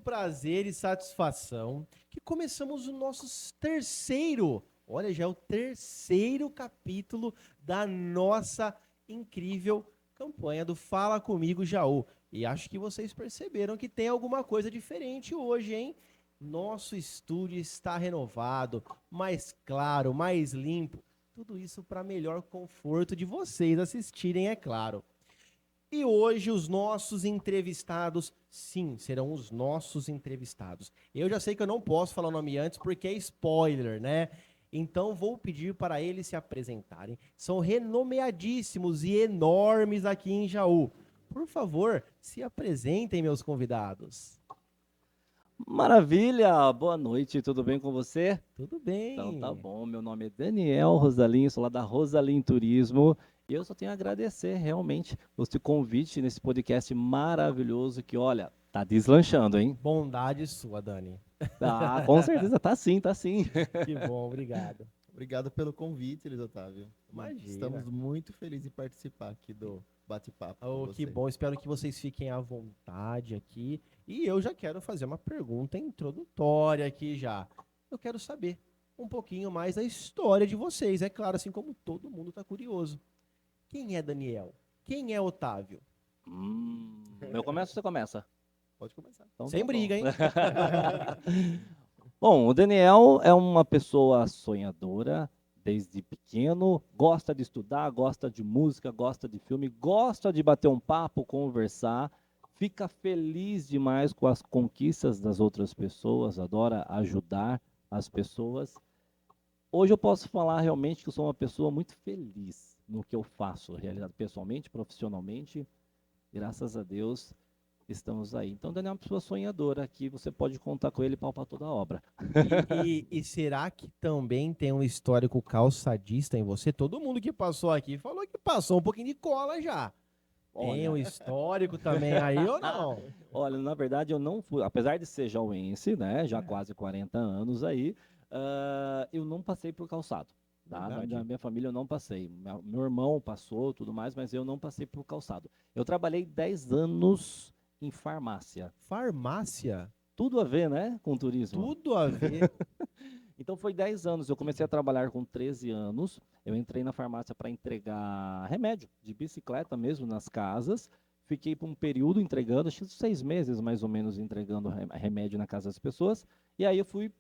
prazer e satisfação que começamos o nosso terceiro, olha, já é o terceiro capítulo da nossa incrível campanha do Fala Comigo Jaú. E acho que vocês perceberam que tem alguma coisa diferente hoje, hein? Nosso estúdio está renovado, mais claro, mais limpo. Tudo isso para melhor conforto de vocês assistirem, é claro. E hoje os nossos entrevistados, sim, serão os nossos entrevistados. Eu já sei que eu não posso falar o nome antes porque é spoiler, né? Então vou pedir para eles se apresentarem. São renomeadíssimos e enormes aqui em Jaú. Por favor, se apresentem, meus convidados. Maravilha! Boa noite, tudo bem com você? Tudo Então bem. tá bom, meu nome é Daniel Rosalim, sou lá da Rosalim Turismo e eu só tenho a agradecer realmente esse convite nesse podcast maravilhoso que, olha, tá deslanchando, hein? Bondade sua, Dani. Tá, com certeza, tá sim, tá sim. Que bom, obrigado. Obrigado pelo convite, Luiz Otávio. Imagina. Estamos muito felizes em participar aqui do bate-papo com Oh, que você. bom, espero que vocês fiquem à vontade aqui. E eu já quero fazer uma pergunta introdutória aqui já. Eu quero saber um pouquinho mais da história de vocês, é claro, assim como todo mundo está curioso. Quem é Daniel? Quem é Otávio? Eu começo ou você começa? Pode começar. Então Sem tá briga, bom. hein? Bom, o Daniel é uma pessoa sonhadora desde pequeno, gosta de estudar, gosta de música, gosta de filme, gosta de bater um papo, conversar, fica feliz demais com as conquistas das outras pessoas, adora ajudar as pessoas. Hoje eu posso falar realmente que eu sou uma pessoa muito feliz no que eu faço, realizado pessoalmente, profissionalmente, graças a Deus. Estamos aí. Então, Daniel é uma pessoa sonhadora aqui, você pode contar com ele para toda a obra. E será que também tem um histórico calçadista em você? Todo mundo que passou aqui falou que passou um pouquinho de cola já. Tem um histórico também aí ou não? Olha, na verdade eu não fui, apesar de ser jauense, né, já quase 40 anos aí, eu não passei por calçado. Tá? Na minha família eu não passei. Meu irmão passou, tudo mais, mas eu não passei por calçado. Eu trabalhei 10 anos em farmácia. Farmácia? Tudo a ver, né, com turismo. Tudo a ver. Então foi 10 anos, eu comecei a trabalhar com 13 anos, eu entrei na farmácia para entregar remédio, de bicicleta mesmo, nas casas, fiquei por um período entregando, acho que 6 meses mais ou menos entregando remédio na casa das pessoas, e aí eu fui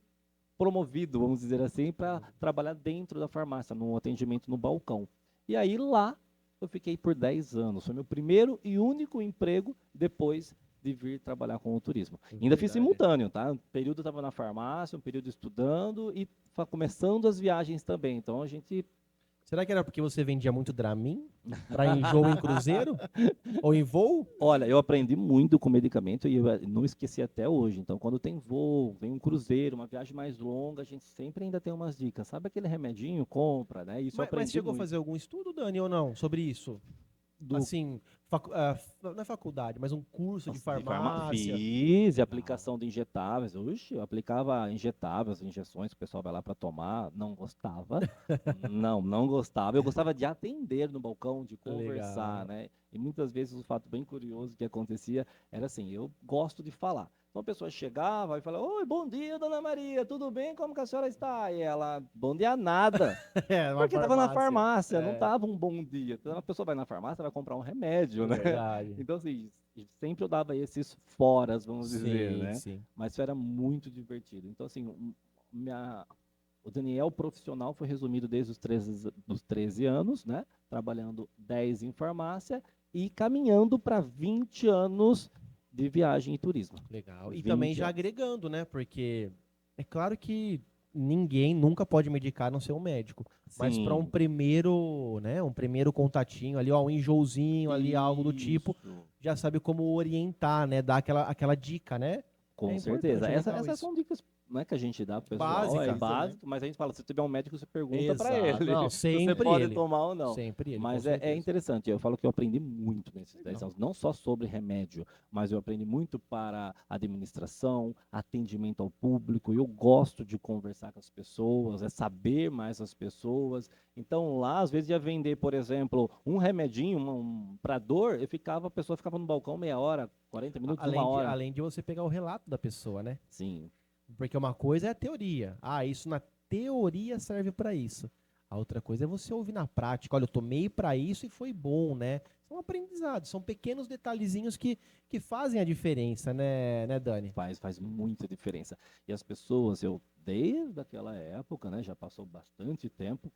promovido, vamos dizer assim, para trabalhar dentro da farmácia, no atendimento no balcão. E aí lá eu fiquei por 10 anos, foi meu primeiro e único emprego depois de vir trabalhar com o turismo. Ainda fiz simultâneo, tá? Um período eu estava na farmácia, um período estudando e começando as viagens também. Então a gente... Será que era porque você vendia muito Dramin para enjoo em cruzeiro? Ou em voo? Olha, eu aprendi muito com medicamento e eu não esqueci até hoje. Então, quando tem voo, vem um cruzeiro, uma viagem mais longa, a gente sempre ainda tem umas dicas. Sabe aquele remedinho? Compra, né? Isso eu aprendi Mas chegou muito. a fazer algum estudo, Dani, ou não, sobre isso? Assim, não é faculdade, mas um curso de farmácia. Fiz, e aplicação de injetáveis. Oxe, eu aplicava injetáveis, injeções que o pessoal vai lá para tomar. Não gostava. não gostava. Eu gostava de atender no balcão, de conversar, né? E muitas vezes o fato bem curioso que acontecia era assim, eu gosto de falar. Então a pessoa chegava e falava, oi, bom dia, dona Maria, tudo bem? Como que a senhora está? E ela, bom dia nada. Porque estava na farmácia, não estava um bom dia. Então a pessoa vai na farmácia, vai comprar um remédio, né? Verdade. Então assim, sempre eu dava esses foras, vamos dizer, né? Sim. Mas isso era muito divertido. Então assim, o Daniel profissional foi resumido desde os 13 anos, né? Trabalhando 10 em farmácia e caminhando para 20 anos de viagem e turismo. Legal. E também já agregando, né? Porque é claro que ninguém nunca pode medicar a não ser um médico. Sim. Mas para um primeiro, né? Um primeiro contatinho ali, ó, um enjoozinho ali, algo do tipo, já sabe como orientar, né? Dar aquela dica, né? Com certeza. Essas são dicas não é que a gente dá pro pessoal, Básica. é Isso, né? básico, mas a gente fala, se tiver um médico, você pergunta para Exato. ele Não, se sempre você pode ele. tomar ou não. Sempre ele, Mas com é certeza. interessante, eu falo que eu aprendi muito nesses 10 Legal. anos, não só sobre remédio, mas eu aprendi muito para administração, atendimento ao público, eu gosto de conversar com as pessoas, é saber mais as pessoas. Então lá, às vezes, ia vender, por exemplo, um remedinho para dor, a pessoa ficava no balcão meia hora, 40 minutos, uma hora. Além de você pegar o relato da pessoa, né? Sim, Porque uma coisa é a teoria. Ah, isso na teoria serve para isso. A outra coisa é você ouvir na prática. Olha, eu tomei para isso e foi bom, né? São aprendizados, são pequenos detalhezinhos que fazem a diferença, né, Dani? faz muita diferença. E as pessoas, eu desde aquela época, né, já passou bastante tempo,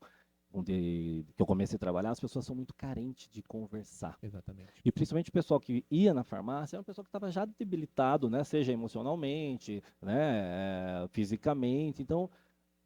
onde que eu comecei a trabalhar, as pessoas são muito carentes de conversar. Exatamente. E principalmente o pessoal que ia na farmácia era um pessoal que estava já debilitado, né, seja emocionalmente, né, fisicamente. Então,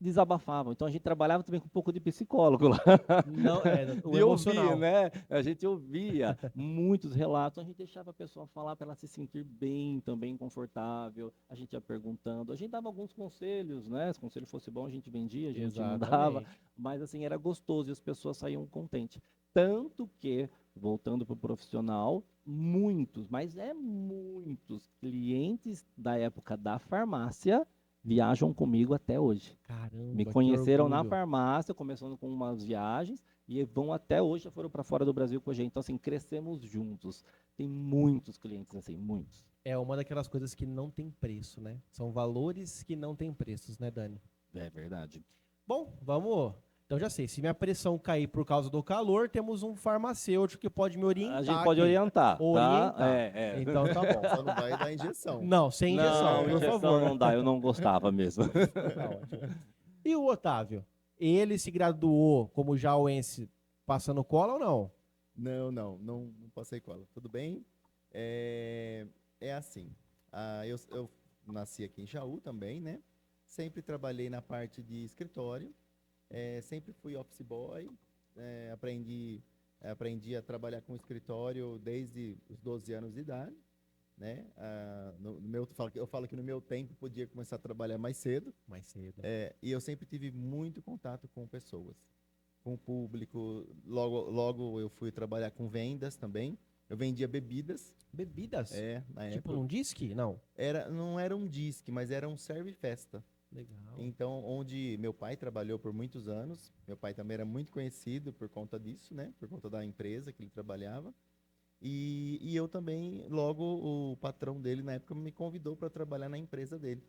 desabafavam. Então a gente trabalhava também com um pouco de psicólogo lá. Não, o De emocional. ouvir, né? A gente ouvia muitos relatos, a gente deixava a pessoa falar para ela se sentir bem, também confortável. A gente ia perguntando, a gente dava alguns conselhos, né? Se o conselho fosse bom, a gente vendia, a gente não dava, Exatamente. mas assim era gostoso e as pessoas saíam contentes. Tanto que, voltando para o profissional, muitos, mas muitos clientes da época da farmácia viajam comigo até hoje. Caramba, Me que conheceram na orgulho. farmácia, começando com umas viagens, e vão até hoje, já foram para fora do Brasil com a gente. Então, assim, crescemos juntos. Tem muitos clientes assim, muitos. É uma daquelas coisas que não tem preço, né? São valores que não têm preços, né, Dani? É verdade. Bom, vamos. Então já sei, se minha pressão cair por causa do calor, temos um farmacêutico que pode me orientar. A gente pode aqui. orientar, tá? Orientar. É. Então tá bom. Só não vai dar injeção. Não, sem injeção, Não, por injeção favor. não dá, eu não gostava mesmo. Tá ótimo. E o Otávio? Ele se graduou como jauense passando cola ou não? Não passei cola. Tudo bem? É assim. Eu nasci aqui em Jaú também, né? Sempre trabalhei na parte de escritório. Sempre fui office boy. Aprendi a trabalhar com escritório desde os 12 anos de idade, né? Eu falo que no meu tempo podia começar a trabalhar mais cedo. Mais cedo. E eu sempre tive muito contato com pessoas, com o público. Logo eu fui trabalhar com vendas também. Eu vendia bebidas. Bebidas? Na Tipo época. num disque? Não. Não era um disque, mas era um serve-festa. Legal. Então, onde meu pai trabalhou por muitos anos. Meu pai também era muito conhecido por conta disso, né? Por conta da empresa que ele trabalhava. E eu também, logo o patrão dele na época me convidou para trabalhar na empresa dele.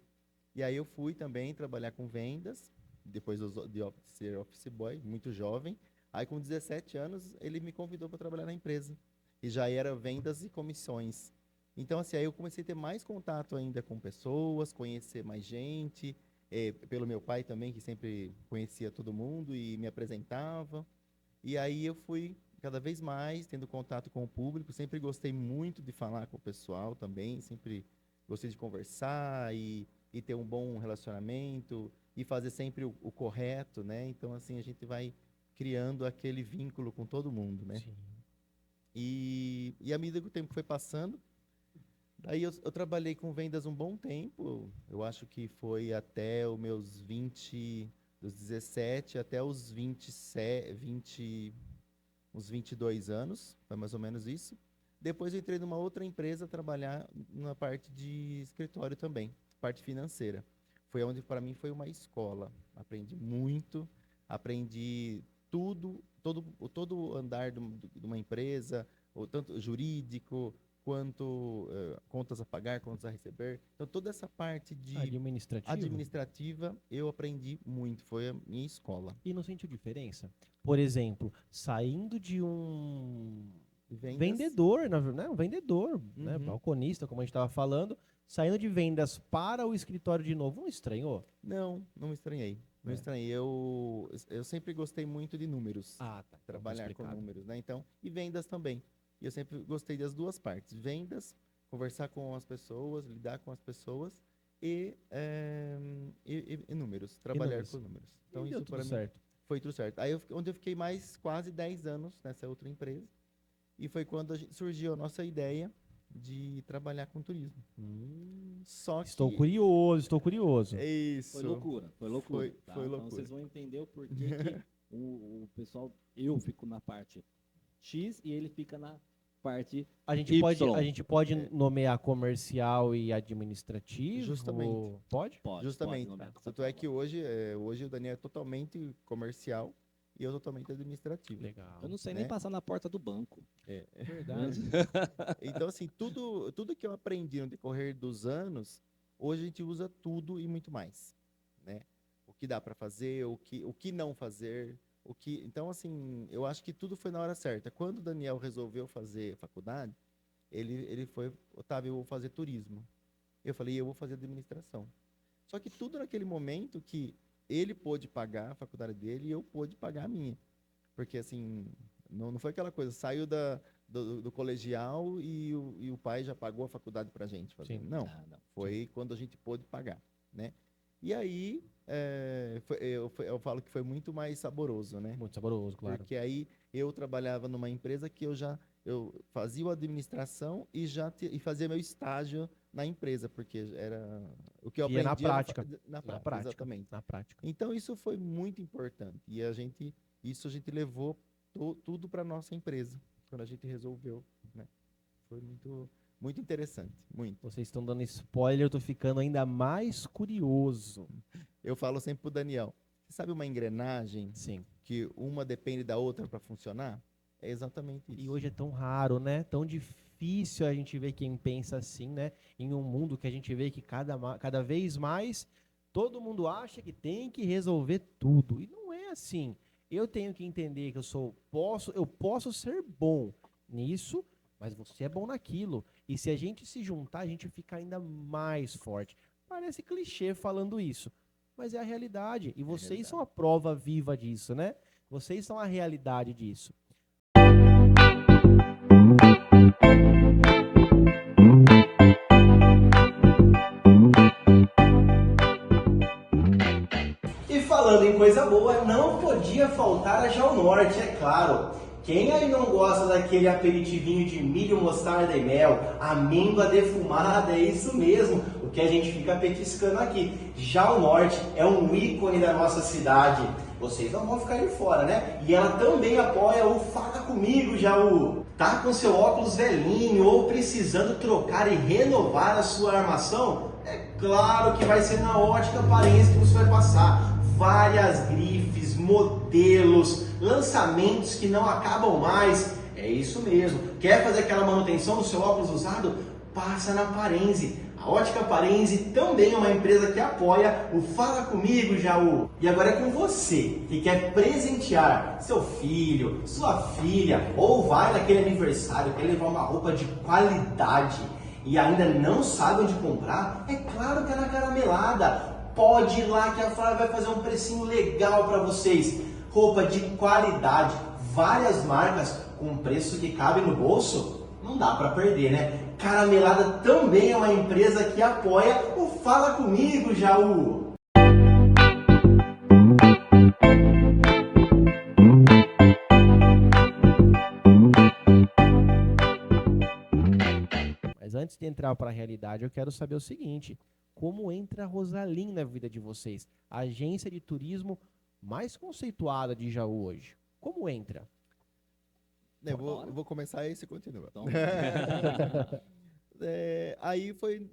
E aí eu fui também trabalhar com vendas, depois de ser office boy, muito jovem. Aí com 17 anos ele me convidou para trabalhar na empresa. E já era vendas e comissões. Então assim, aí eu comecei a ter mais contato ainda com pessoas, conhecer mais gente, pelo meu pai também, que sempre conhecia todo mundo e me apresentava. E aí eu fui cada vez mais tendo contato com o público, sempre gostei muito de falar com o pessoal também, sempre gostei de conversar e ter um bom relacionamento e fazer sempre o correto, né? Então, assim, a gente vai criando aquele vínculo com todo mundo, né? Sim. E à medida que o tempo foi passando, daí eu trabalhei com vendas um bom tempo, eu acho que foi até os meus 20, dos 17 até os 27, uns 22 anos, foi mais ou menos isso. Depois eu entrei numa outra empresa trabalhar na parte de escritório também, parte financeira. Foi onde para mim foi uma escola. Aprendi muito, aprendi todo o andar de uma empresa, tanto jurídico quanto contas a pagar, contas a receber. Então toda essa parte de administrativa eu aprendi muito, foi a minha escola. E não sentiu diferença? Por exemplo, saindo de um vendedor, né? Um vendedor, né? Balconista, como a gente estava falando, saindo de vendas para o escritório de novo, não estranhou? Não me estranhei. Não estranhei. Eu sempre gostei muito de números. Tá. Trabalhar com números, né? Então, e vendas também. E eu sempre gostei das duas partes. Vendas, conversar com as pessoas, lidar com as pessoas e números, trabalhar com números. Então, isso para mim foi tudo certo. Aí, onde eu fiquei mais quase 10 anos nessa outra empresa. E foi quando surgiu a nossa ideia de trabalhar com turismo. Só que Estou curioso, estou curioso. é isso. Foi loucura, foi loucura. Foi Então loucura. vocês vão entender o porquê que o pessoal, eu fico na parte X e ele fica na parte A gente Y. pode nomear comercial e administrativo? Justamente. Pode? Justamente. nomear. Tanto é que hoje o Daniel é totalmente comercial e eu totalmente administrativo. Legal. Eu não sei né? nem passar na porta do banco. É. Verdade. Então, assim, tudo que eu aprendi no decorrer dos anos, hoje a gente usa tudo e muito mais, né? O que dá para fazer, o que não fazer, Então, assim, eu acho que tudo foi na hora certa. Quando o Daniel resolveu fazer faculdade, ele foi, Otávio, eu vou fazer turismo. Eu falei, eu vou fazer administração. Só que tudo naquele momento que ele pôde pagar a faculdade dele e eu pôde pagar a minha. Porque, assim, não foi aquela coisa, saiu do colegial e o pai já pagou a faculdade pra gente fazer. Sim. Não, Não. foi quando a gente pôde pagar, né? E aí, eu falo que foi muito mais saboroso, né? Muito saboroso, claro. Porque aí eu trabalhava numa empresa que eu fazia a administração e fazia meu estágio na empresa, porque era o que eu E é aprendi na prática. na Na prática, prática. exatamente. Na prática. Então isso foi muito importante e isso a gente levou tudo para nossa empresa quando a gente resolveu, né? Foi muito interessante, muito. Vocês estão dando spoiler, eu tô ficando ainda mais curioso. Eu falo sempre pro Daniel, você sabe uma engrenagem Sim. que uma depende da outra para funcionar? É exatamente isso. E hoje é tão raro, né? Tão difícil a gente ver quem pensa assim, né? Em um mundo que a gente vê que cada vez mais todo mundo acha que tem que resolver tudo. E não é assim. Eu tenho que entender que eu posso ser bom nisso, mas você é bom naquilo. E se a gente se juntar, a gente fica ainda mais forte. Parece clichê falando isso, mas é a realidade. E vocês são a prova viva disso, né? Vocês são a realidade disso. E falando em coisa boa, não podia faltar a Jal Norte, é claro. Quem aí não gosta daquele aperitivinho de milho, mostarda e mel, amêndoa defumada, é isso mesmo, o que a gente fica petiscando aqui. Jal Norte é um ícone da nossa cidade. Vocês não vão ficar de fora, né? E ela também apoia o Fala Comigo, Jaú. Tá com seu óculos velhinho ou precisando trocar e renovar a sua armação? É claro que vai ser na Ótica Parense que você vai passar. Várias grifes, modelos, lançamentos que não acabam mais. É isso mesmo. Quer fazer aquela manutenção do seu óculos usado? Passa na Parense. A Ótica Parense também é uma empresa que apoia o Fala Comigo, Jaú. E agora é com você que quer presentear seu filho, sua filha, ou vai naquele aniversário, quer levar uma roupa de qualidade e ainda não sabe onde comprar. É claro que é na Caramelada. Pode ir lá que a Flávia vai fazer um precinho legal para vocês. Roupa de qualidade, várias marcas com preço que cabe no bolso. Não dá para perder, né? Caramelada também é uma empresa que apoia o Fala Comigo, Jaú. Mas antes de entrar para a realidade, eu quero saber o seguinte: como entra a Rosalim na vida de vocês? A agência de turismo mais conceituada de Jaú hoje. Como entra? Eu vou começar aí e você continua. Então, Aí foi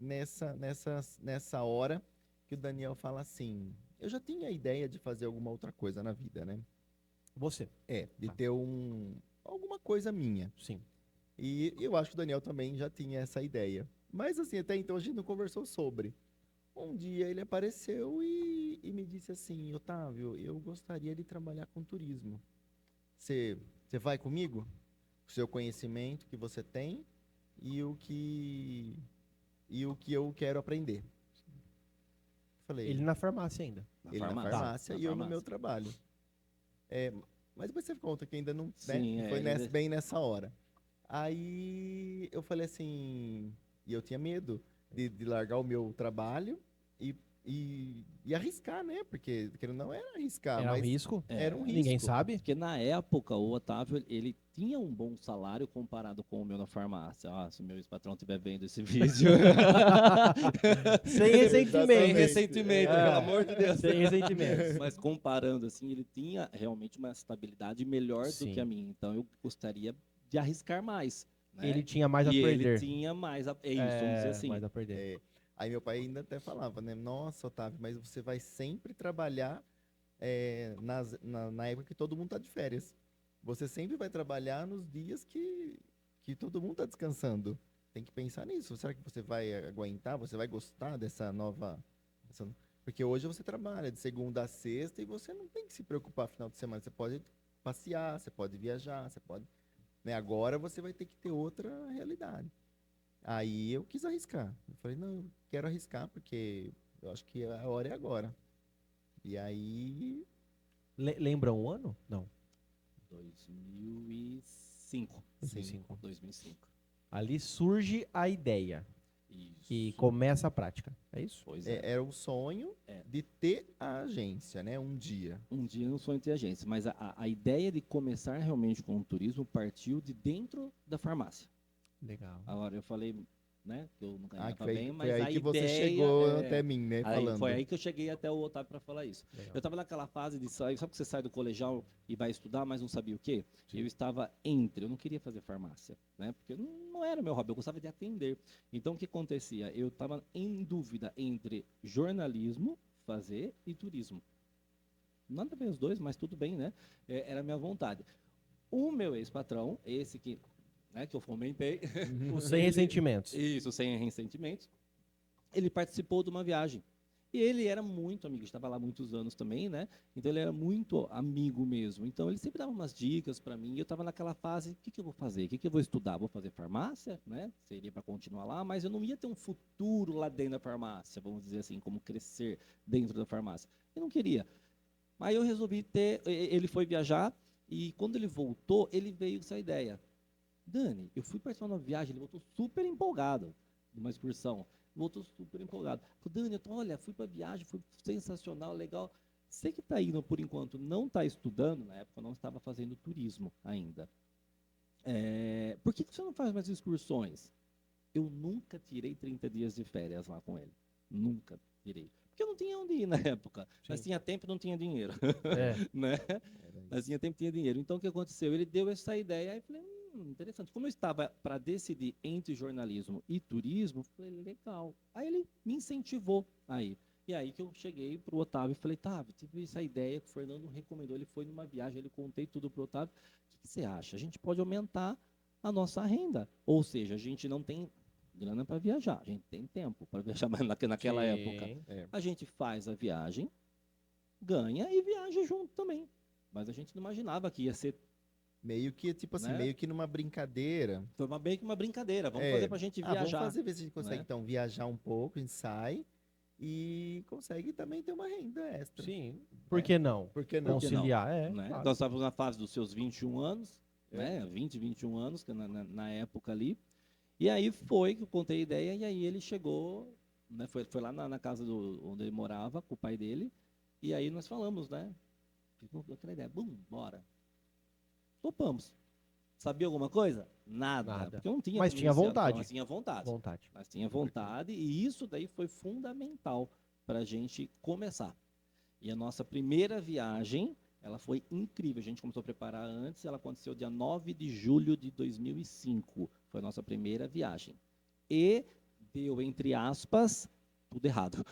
nessa hora que o Daniel fala assim, eu já tinha a ideia de fazer alguma outra coisa na vida, né? Você. De ter alguma coisa minha. Sim. E eu acho que o Daniel também já tinha essa ideia. Mas assim, até então a gente não conversou sobre. Um dia ele apareceu e me disse assim, Otávio, eu gostaria de trabalhar com turismo. Você vai comigo? O seu conhecimento que você tem e o que eu quero aprender. Falei, Ele na farmácia ainda. ele na farmácia e eu no meu trabalho. Mas depois você conta que ainda não, Sim, né? Foi bem nessa hora. Aí eu falei assim, e eu tinha medo de largar o meu trabalho e e arriscar, né? Porque não era arriscar, Era um mas risco. era um risco. Ninguém sabe. Porque na época o Otávio, ele tinha um bom salário comparado com o meu na farmácia. Ah, se o meu ex-patrão estiver vendo esse vídeo. Sem ressentimento. Sem ressentimento, É. pelo amor de Deus. Sem ressentimento. Mas comparando assim, ele tinha realmente uma estabilidade melhor do Sim. que a minha. Então eu gostaria de arriscar mais. Né? Ele tinha mais a e perder. ele tinha mais a... É isso, vamos dizer assim. Mais a perder. É, aí meu pai ainda até falava, né? Nossa, Otávio, mas você vai sempre trabalhar na época que todo mundo tá de férias. Você sempre vai trabalhar nos dias que todo mundo tá descansando. Tem que pensar nisso. Será que você vai aguentar? Você vai gostar dessa nova... Porque hoje você trabalha de segunda a sexta e você não tem que se preocupar final de semana. Você pode passear, você pode viajar, você pode... Né? Agora você vai ter que ter outra realidade. Aí eu quis arriscar. Eu falei, não, eu quero arriscar porque eu acho que a hora é agora. E aí... Lembra um ano? Não. 2005. 2005. 2005. Ali surge a ideia Isso. e começa a prática. É isso? Pois é. Era o sonho de ter a agência, né? Um dia. Um dia não sonho ter agência, mas a ideia de começar realmente com o turismo partiu de dentro da farmácia. Legal. Agora, eu falei, né, que eu não ganhava Foi bem, mas aí a que ideia... você chegou até mim, né? Aí, Falando. foi aí que eu cheguei até o Otávio para falar isso. Legal. Eu estava naquela fase de sair, sabe que você sai do colegial e vai estudar, mas não sabia o quê? Sim. Eu estava eu não queria fazer farmácia, né? Porque não era meu hobby, eu gostava de atender. Então, o que acontecia? Eu estava em dúvida entre jornalismo, fazer, e turismo. Nada a ver os dois, mas tudo bem, né? Era a minha vontade. O meu ex-patrão, esse que, né, que eu fomentei... O sem ressentimentos. Isso, sem ressentimentos. Ele participou de uma viagem. E ele era muito amigo, estava lá há muitos anos também, né? Então ele era muito amigo mesmo. Então ele sempre dava umas dicas para mim. E eu estava naquela fase, o que eu vou fazer? O que eu vou estudar? Vou fazer farmácia, né? Seria para continuar lá, mas eu não ia ter um futuro lá dentro da farmácia, vamos dizer assim, como crescer dentro da farmácia. Eu não queria. Aí eu resolvi ele foi viajar e quando ele voltou, ele veio com essa ideia. Dani, eu fui participar de uma viagem, ele voltou super empolgado de uma excursão. Voltou super empolgado. Falei, Dani, olha, fui para a viagem, foi sensacional, legal. Você que está indo, por enquanto, não está estudando, na época eu não estava fazendo turismo ainda. Por que você não faz mais excursões? Eu nunca tirei 30 dias de férias lá com ele. Nunca tirei. Porque eu não tinha onde ir na época. Sim. Mas tinha tempo e não tinha dinheiro. É. Né? Mas tinha tempo e tinha dinheiro. Então, o que aconteceu? Ele deu essa ideia, aí eu falei, interessante. Como eu estava para decidir entre jornalismo e turismo, eu falei, legal. Aí ele me incentivou aí. E aí que eu cheguei para o Otávio e falei, Otávio, tive essa ideia que o Fernando recomendou, ele foi numa viagem, ele contei tudo para o Otávio. O que você acha? A gente pode aumentar a nossa renda. Ou seja, a gente não tem grana para viajar, a gente tem tempo para viajar naquela Sim. época. A gente faz a viagem, ganha e viaja junto também. Mas a gente não imaginava que ia ser... Meio que, tipo assim, Né? meio que numa brincadeira. Foi meio que uma brincadeira. Vamos fazer pra gente viajar. Vamos fazer, ver se a gente consegue, né? então, viajar um pouco, a gente sai e consegue também ter uma renda extra. Sim. Por que não? Por que não? Conciliar, Né? claro. Nós estávamos na fase dos seus 21 anos, É. né? 20, 21 anos, que na época ali. E aí foi que eu contei a ideia, e aí ele chegou, né? Foi lá na casa onde ele morava, com o pai dele, e aí nós falamos, né? Ficou aquela ideia, bora. Topamos. Sabia alguma coisa? Nada. Porque eu não tinha Mas tinha vontade. Mas tinha vontade. Vontade. Mas tinha vontade, e isso daí foi fundamental para a gente começar. E a nossa primeira viagem, ela foi incrível. A gente começou a preparar antes, ela aconteceu dia 9 de julho de 2005. Foi a nossa primeira viagem. E deu, entre aspas, tudo errado.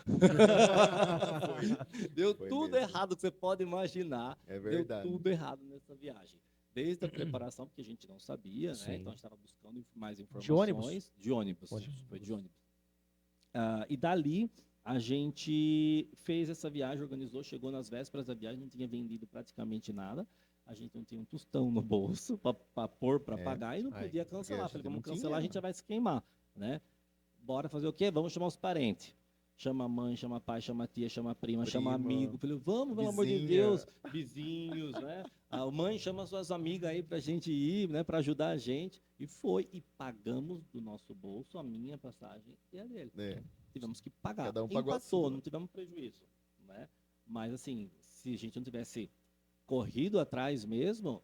Deu Foi tudo mesmo. errado que você pode imaginar. É verdade. Deu tudo errado nessa viagem. Desde a preparação, porque a gente não sabia, Sim. né? Então a gente estava buscando mais informações. De ônibus? De ônibus. Ônibus. Foi de ônibus. E dali a gente fez essa viagem, organizou, chegou nas vésperas da viagem, não tinha vendido praticamente nada. A gente não tinha um tostão no bolso para pôr, para pagar, e não Aí, podia porque cancelar. a Falei, gente vamos não tinha, cancelar, a gente né? já vai se queimar, né? Bora fazer o quê? Vamos chamar os parentes. Chama a mãe, chama pai, chama a tia, chama a prima, chama Prima, amigo. Falei, vamos, pelo amor de vizinha. Deus, vizinhos, né? A mãe chama suas amigas aí pra gente ir, né? Pra ajudar a gente. E foi, e pagamos do nosso bolso a minha passagem e a dele. É. tivemos que pagar. Cada um pagou a Empatou, sua. não tivemos prejuízo, né? Mas assim, se a gente não tivesse corrido atrás mesmo,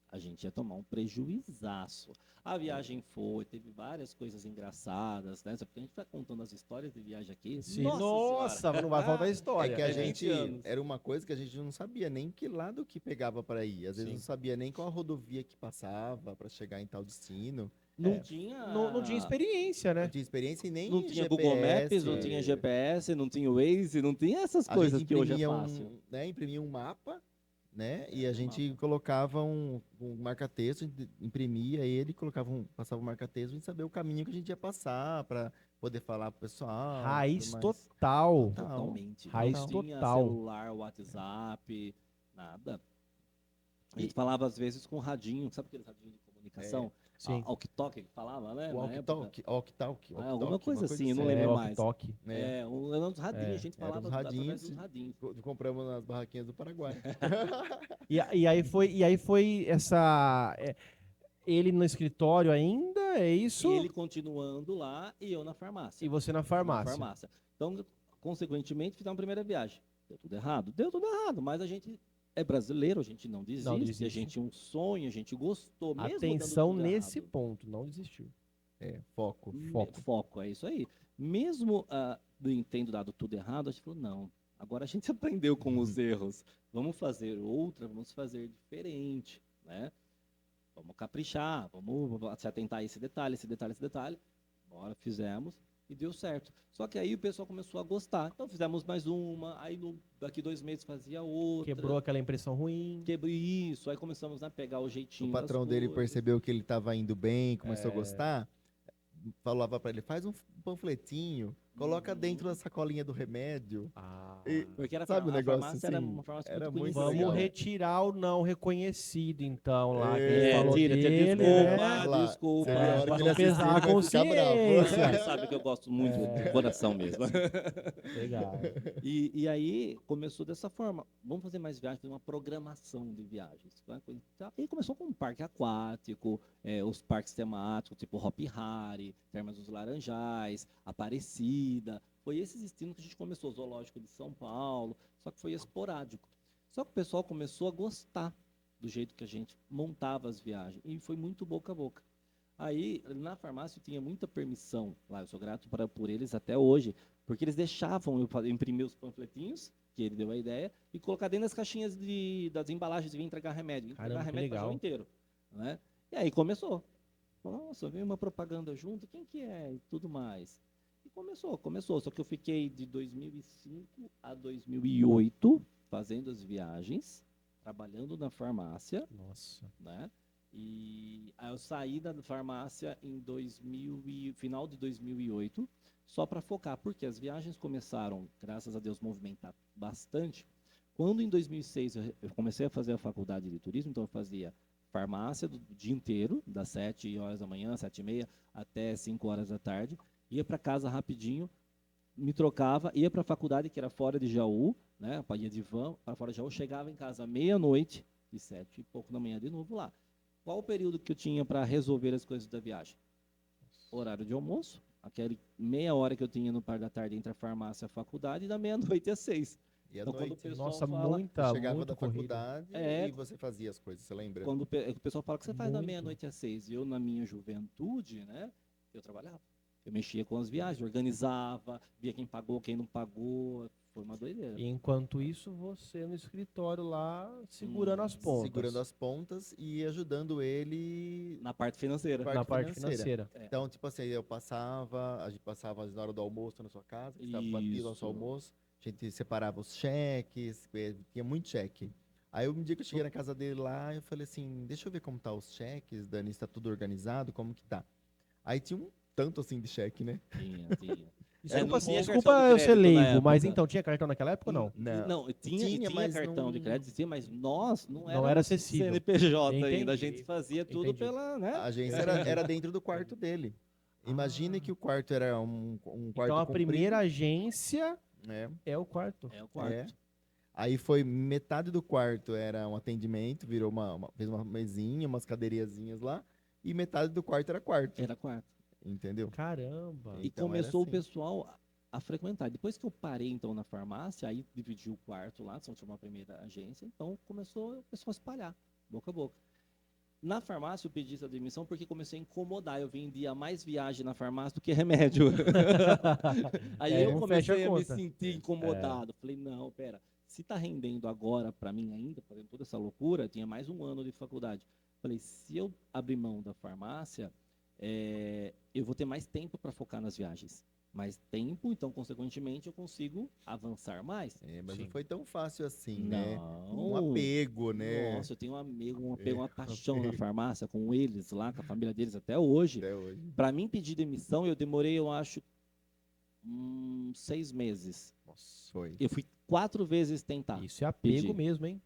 a gente ia tomar um prejuizaço. A viagem teve várias coisas engraçadas, né? Só porque a gente vai contando as histórias de viagem aqui. Sim, Nossa nossa, Senhora! não vai faltar É história. que a É 20 gente, anos. era uma coisa que a gente não sabia nem que lado que pegava para ir. Às vezes Sim. não sabia nem qual a rodovia que passava para chegar em tal destino. Não É, tinha. Não tinha experiência, Não né? tinha experiência e nem Não tinha GPS. Google Maps, não tinha GPS, não tinha Waze, não tinha essas A coisas gente que hoje é imprimia fácil. imprimia um mapa, né? E É, a um gente mapa. colocava um marca-texto, imprimia ele, passava um marca-texto e saber o caminho que a gente ia passar para poder falar pro pessoal, tudo Raiz mais. total. Total. Totalmente. Raiz Não tinha total. celular, WhatsApp, nada. A gente E- falava às vezes com radinho, sabe aquele radinho de comunicação? Sim. Walkie-talkie que falava, né? O Na época. walkie-talkie, Alguma coisa assim, eu não assim. lembro É, mais. toque. É, Eram os radinhos, É, a gente eram falava os através radinhos, dos radinhos. compramos nas barraquinhas do Paraguai. E aí foi essa. Ele no escritório ainda, é isso? E ele continuando lá e eu na farmácia. E você na Na farmácia. farmácia. Então, consequentemente, fizemos a primeira viagem. Deu tudo errado? Deu tudo errado, mas a gente é brasileiro, a gente não desiste, desiste. a gente tinha um sonho, a gente gostou, mesmo dando Atenção tudo nesse errado. ponto, não desistiu. Foco. Foco, é isso aí. Mesmo tendo dado tudo errado, a gente falou, não, agora a gente aprendeu com os erros. Vamos fazer outra, vamos fazer diferente, né? Vamos caprichar, vamos se atentar a esse detalhe, esse detalhe, esse detalhe. Bora, fizemos e deu certo. Só que aí o pessoal começou a gostar. Então fizemos mais uma, aí daqui 2 meses fazia outra. Quebrou aquela impressão ruim. Quebrou isso, aí começamos a pegar o jeitinho O das patrão dele coisas. percebeu que ele estava indo bem, começou a gostar, falava para ele, faz um panfletinho, coloca dentro da sacolinha do remédio. E, Porque era sabe o a negócio farmácia era assim? uma farmácia Era muito muito conhecida. Vamos legal. retirar o não reconhecido, então, lá. Que É, ele falou tira, dele, desculpa, né? Lá, desculpa. você vê a hora pra que não ele pesar a assistir, ele vai ficar bravo. consciência. Você sabe que eu gosto muito do coração mesmo. Legal. E aí começou dessa forma. Vamos fazer mais viagens, fazer uma programação de viagens. E começou com um parque aquático, os parques temáticos, tipo Hopi Hari, Termas dos Laranjais, Aparecida. Foi esses destinos que a gente começou, Zoológico de São Paulo, só que foi esporádico. Só que o pessoal começou a gostar do jeito que a gente montava as viagens. E foi muito boca a boca. Aí, na farmácia, eu tinha muita permissão lá, eu sou grato por eles até hoje, porque eles deixavam eu imprimir os panfletinhos, que ele deu a ideia, e colocar dentro das caixinhas das embalagens de vir entregar remédio. Caramba, Entregar que remédio para o legal. João inteiro. Né? E aí começou. Nossa, veio uma propaganda junto, quem que é? E tudo mais. E começou. Só que eu fiquei de 2005 a 2008 fazendo as viagens, trabalhando na farmácia, Nossa. né? E aí eu saí da farmácia em final de 2008, só para focar, porque as viagens começaram, graças a Deus, movimentar bastante. Quando em 2006 eu comecei a fazer a faculdade de turismo, então eu fazia farmácia do dia inteiro, das 7 horas da manhã, 7h30, até 5 horas da tarde, ia para casa rapidinho, me trocava, ia para a faculdade, que era fora de Jaú, né, ia de van para fora de Jaú, chegava em casa meia-noite, e 7 e pouco da manhã de novo lá. Qual o período que eu tinha para resolver as coisas da viagem? Horário de almoço, aquele meia hora que eu tinha no par da tarde entre a farmácia e a faculdade, e da meia-noite às 6. E à Então, quando o noite, pessoal Nossa, fala, muita, você chegava muito da corrida. faculdade É. e você fazia as coisas, você lembra? quando o pessoal fala que você faz da Muito. meia-noite às 6, e eu, na minha juventude, né, eu trabalhava. Eu mexia com as viagens, organizava, via quem pagou, quem não pagou. Foi uma doideira. E enquanto isso, você no escritório lá, segurando as pontas. Segurando as pontas e ajudando ele Na parte financeira. Parte na parte financeira. financeira. Então, tipo assim, a gente passava na hora do almoço na sua casa, que estava batido o nosso Isso. almoço, a gente separava os cheques, tinha muito cheque. Aí um dia que eu cheguei na casa dele lá, eu falei assim, deixa eu ver como tá os cheques, Dani, está tudo organizado, como que tá? Aí tinha um tanto assim de cheque, né? Tinha. Desculpa, não tinha desculpa cartão de eu ser crédito na leigo, mas época. então tinha cartão naquela época ou não? Não. Tinha mas cartão não- de crédito, sim, mas nós não Não era acessível. CNPJ ainda. A Entendi. gente fazia tudo Entendi. pela, né? A agência era dentro do quarto dele. Imagine que o quarto era um quarto Então a comprido, primeira agência né? é o quarto. É o quarto. É. Aí foi metade do quarto era um atendimento, virou fez uma mesinha, umas cadeirinhas lá, e metade do quarto era quarto, Era quarto. entendeu? E Caramba. Então, começou era o pessoal a frequentar. Depois que eu parei, então, na farmácia, aí dividi o quarto lá, só tinha uma primeira agência, então começou a espalhar, boca a boca. Na farmácia eu pedi essa demissão porque comecei a incomodar. Eu vendia mais viagem na farmácia do que remédio. Aí É, eu não fecha a comecei a me conta. sentir incomodado. Falei, não, pera, se tá rendendo agora para mim ainda, fazendo toda essa loucura, tinha mais um ano de faculdade. Falei, se eu abrir mão da farmácia, eu vou ter mais tempo para focar nas viagens. Mais tempo, então, consequentemente, eu consigo avançar mais. Mas Sim. não foi tão fácil assim, né? Um Não. apego, né? Nossa, eu tenho um amigo, uma paixão na farmácia com eles lá, com a família deles até hoje. Até hoje. Para mim pedir demissão, eu demorei, eu acho, 6 meses. Nossa, foi. Eu fui 4 vezes tentar. Isso é apego pedir. mesmo, hein?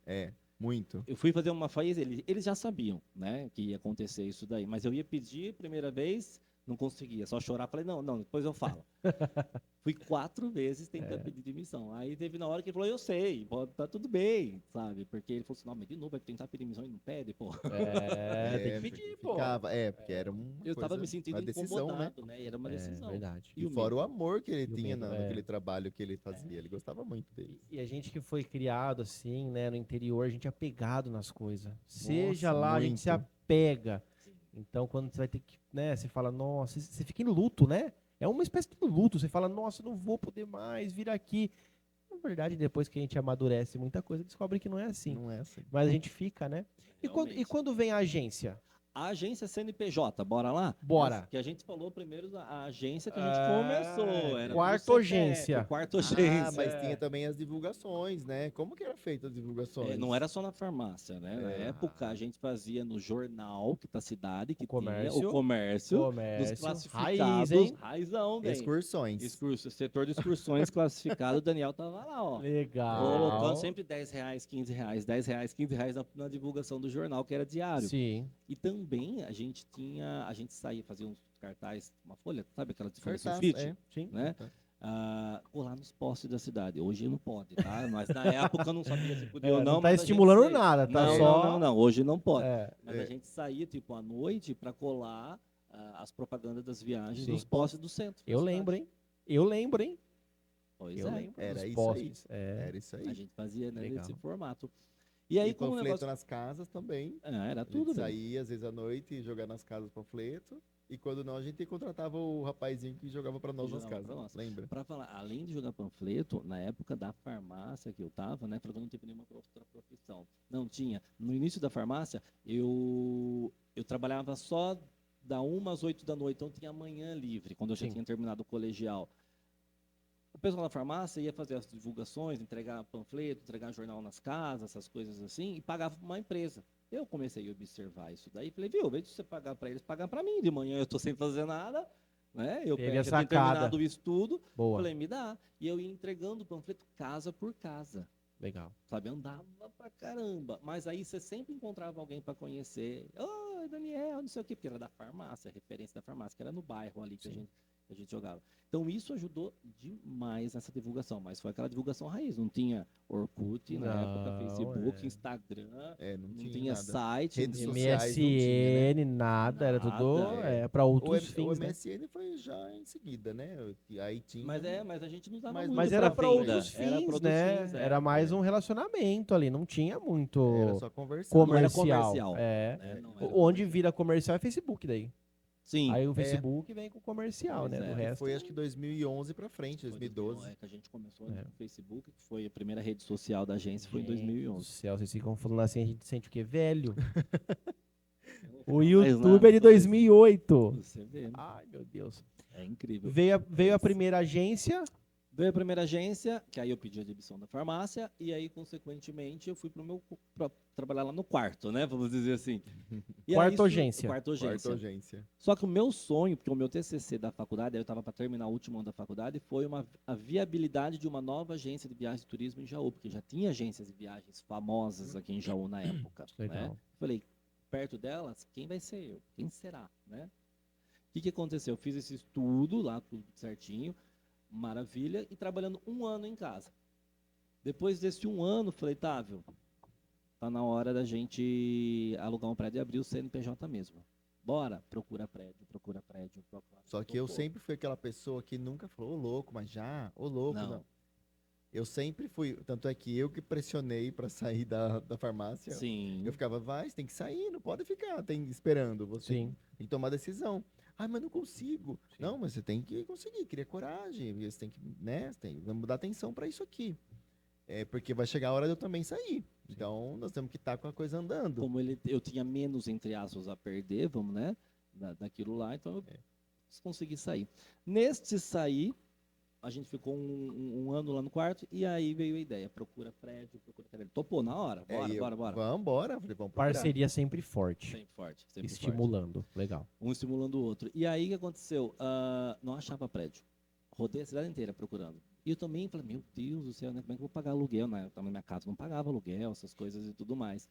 Muito. Eu fui fazer uma faz, eles já sabiam, né, que ia acontecer isso daí, mas eu ia pedir a primeira vez, não conseguia, só chorar, falei, não, depois eu falo. Fui 4 vezes tentando pedir demissão. Aí teve na hora que ele falou, eu sei, tá tudo bem, sabe? Porque ele falou assim, não, mas de novo vai tentar pedir demissão e não pede, pô. Tem que pedir, pô. Porque era uma Eu tava coisa, me sentindo uma decisão, né? incomodado, né? E era uma decisão. Verdade. E fora o amor que ele E o tinha medo, naquele trabalho que ele fazia. Ele gostava muito dele. E a gente que foi criado assim, né, no interior, a gente é apegado nas coisas. Seja Nossa, lá, a gente se muito. apega. Então, quando você vai ter que, né, você fala, nossa, você fica em luto, né? É uma espécie de luto. Você fala, nossa, não vou poder mais vir aqui. Na verdade, depois que a gente amadurece muita coisa, descobre que não é assim. Não é assim. Mas a gente fica, né? E Realmente. quando vem a agência? A agência CNPJ, bora lá? Bora. Que a gente falou primeiro, a agência que a gente começou. Era quarta do CETEP, agência. Quarta agência. Mas tinha também as divulgações, né? Como que era feita as divulgações? Não era só na farmácia, né? Na época a gente fazia no jornal da cidade, que Comércio. tinha o comércio, dos Comércio. classificados. Raiz, hein? Raizão, bem. Excursões. Setor de excursões classificado, o Daniel tava lá, ó. Legal. Colocando sempre R$10, R$15, R$10, R$15 na divulgação do jornal, que era diário. Sim. E também a gente saía, fazia uns cartazes, uma folha, sabe aquela de folha Cartaz, sulfite? Sim. Né? Colar nos postes da cidade. Hoje não pode, tá? Mas na época eu não sabia se podia ou não. Não tá mas a gente estimulando saía. nada, tá Não, só... não, hoje não pode. Mas É. a gente saía, tipo, à noite para colar as propagandas das viagens Sim. nos postes do centro. da Eu cidade. lembro, hein? Eu lembro, hein? Pois Eu é. lembro Era dos isso postes. Era isso A aí. gente fazia, né, Legal. nesse formato. E aí, E como o panfleto negócio... nas casas também. Era A gente tudo, velho. saía, às vezes, à noite, jogar nas casas panfleto. E quando não, a gente contratava o rapazinho que jogava pra nós nas Jogava casas. pra nós. Lembra? Para falar, além de jogar panfleto, na época da farmácia que eu tava, né, falando que não teve nenhuma outra profissão. Não tinha. No início da farmácia, eu trabalhava só da 1 às 8 da noite, então tinha manhã livre, quando eu já Sim. tinha terminado o colegial. O pessoal da farmácia ia fazer as divulgações, entregar panfleto, entregar jornal nas casas, essas coisas assim, e pagava para uma empresa. Eu comecei a observar isso daí, falei, viu, ao invés de você pagar para eles, pagar para mim. De manhã eu estou sem fazer nada, né? Eu Teve a já tinha sacada. terminado o estudo, Boa. falei, me dá. E eu ia entregando o panfleto casa por casa, Legal. sabe? Andava pra caramba. Mas aí você sempre encontrava alguém para conhecer. Oi, Daniel, não sei o quê, porque era da farmácia, referência da farmácia, que era no bairro ali que a gente jogava. Então isso ajudou demais nessa divulgação, mas foi aquela divulgação raiz, não tinha Orkut na época, Facebook, Instagram, Não não tinha tinha nada. site, Redes não sociais tinha... não tinha, né? MSN, nada, era tudo Nada, para O, outros o fins, né? MSN foi já em seguida, né? Aí tinha. Mas a gente não usava Mas muito Mas era pra para venda. outros Era pra fins, outros né? fins, Era mais um relacionamento ali, não tinha muito Era só conversar. comercial. Não era comercial. É. Não era Onde comercial. vira comercial é Facebook daí. Sim. Aí o Facebook vem com comercial, Pois né? é. Do resto. Foi acho que 2011 pra frente, Foi 2012. que a gente começou no Facebook, que foi a primeira rede social da agência, foi em Gente do 2011. céu, vocês ficam falando assim, a gente sente o quê? Velho. O Mas YouTube nada, é de 2008. Você vê, né? Ai, meu Deus. É incrível. Veio a primeira agência. Veio a primeira agência, que aí eu pedi a demissão da farmácia, e aí, consequentemente, eu fui pra trabalhar lá no quarto, né? Vamos dizer assim. E Quarta aí, isso- agência. Quarta agência. Quarta agência. Só que o meu sonho, porque o meu TCC da faculdade, aí eu estava para terminar o último ano da faculdade, foi a viabilidade de uma nova agência de viagens e turismo em Jaú, porque já tinha agências de viagens famosas aqui em Jaú na época. Legal. Né? Falei, perto delas, quem vai ser eu? Quem será? Né? O que aconteceu? Eu fiz esse estudo lá, tudo certinho, maravilha, e trabalhando 1 ano em casa. Depois desse 1 ano, falei, Távio, tá na hora da gente alugar um prédio e abrir o CNPJ mesmo. bora, procura prédio, procura. Só que eu Topou. sempre fui aquela pessoa que nunca falou, ô louco, mas já, ô louco, Não. não. Eu sempre fui, tanto é que eu que pressionei para sair da farmácia. Sim. Eu ficava, vai, você tem que sair, não pode ficar esperando, você Sim. tem que tomar decisão. Ah, mas não consigo. Sim. Não, mas você tem que conseguir, cria coragem, você tem que, né, vamos dar atenção para isso aqui. Porque vai chegar a hora de eu também sair. Então, nós temos que estar com a coisa andando. Como eu tinha menos, entre aspas, a perder, vamos, né? Daquilo lá, então eu consegui sair. Neste sair, a gente ficou um ano lá no quarto, e aí veio a ideia, procura prédio. Topou na hora, bora. Vamos embora, falei, vamos procurar. Parceria sempre forte. Sempre forte, sempre forte. Estimulando. Legal. Um estimulando o outro. E aí o que aconteceu? Não achava prédio. Rodei a cidade inteira procurando. E eu também falei, meu Deus do céu, né? Como é que eu vou pagar aluguel? Eu tava na minha casa, não pagava aluguel, essas coisas e tudo mais.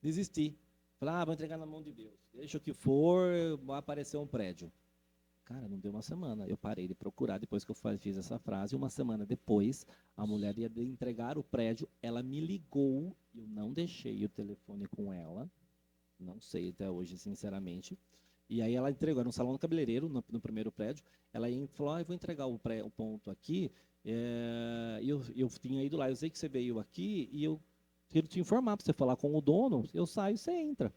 Desisti. Falei, vou entregar na mão de Deus. Deixa o que for, vai aparecer um prédio. Cara, não deu uma semana. Eu parei de procurar depois que eu fiz essa frase. Uma semana depois, a mulher ia entregar o prédio. Ela me ligou. Eu não deixei o telefone com ela. Não sei até hoje, sinceramente. E aí ela entregou. Era um salão cabeleireiro no primeiro prédio. Ela falou, eu vou entregar o ponto aqui. Eu tinha ido lá. Eu sei que você veio aqui e eu quero te informar para você falar com o dono. Eu saio, você entra.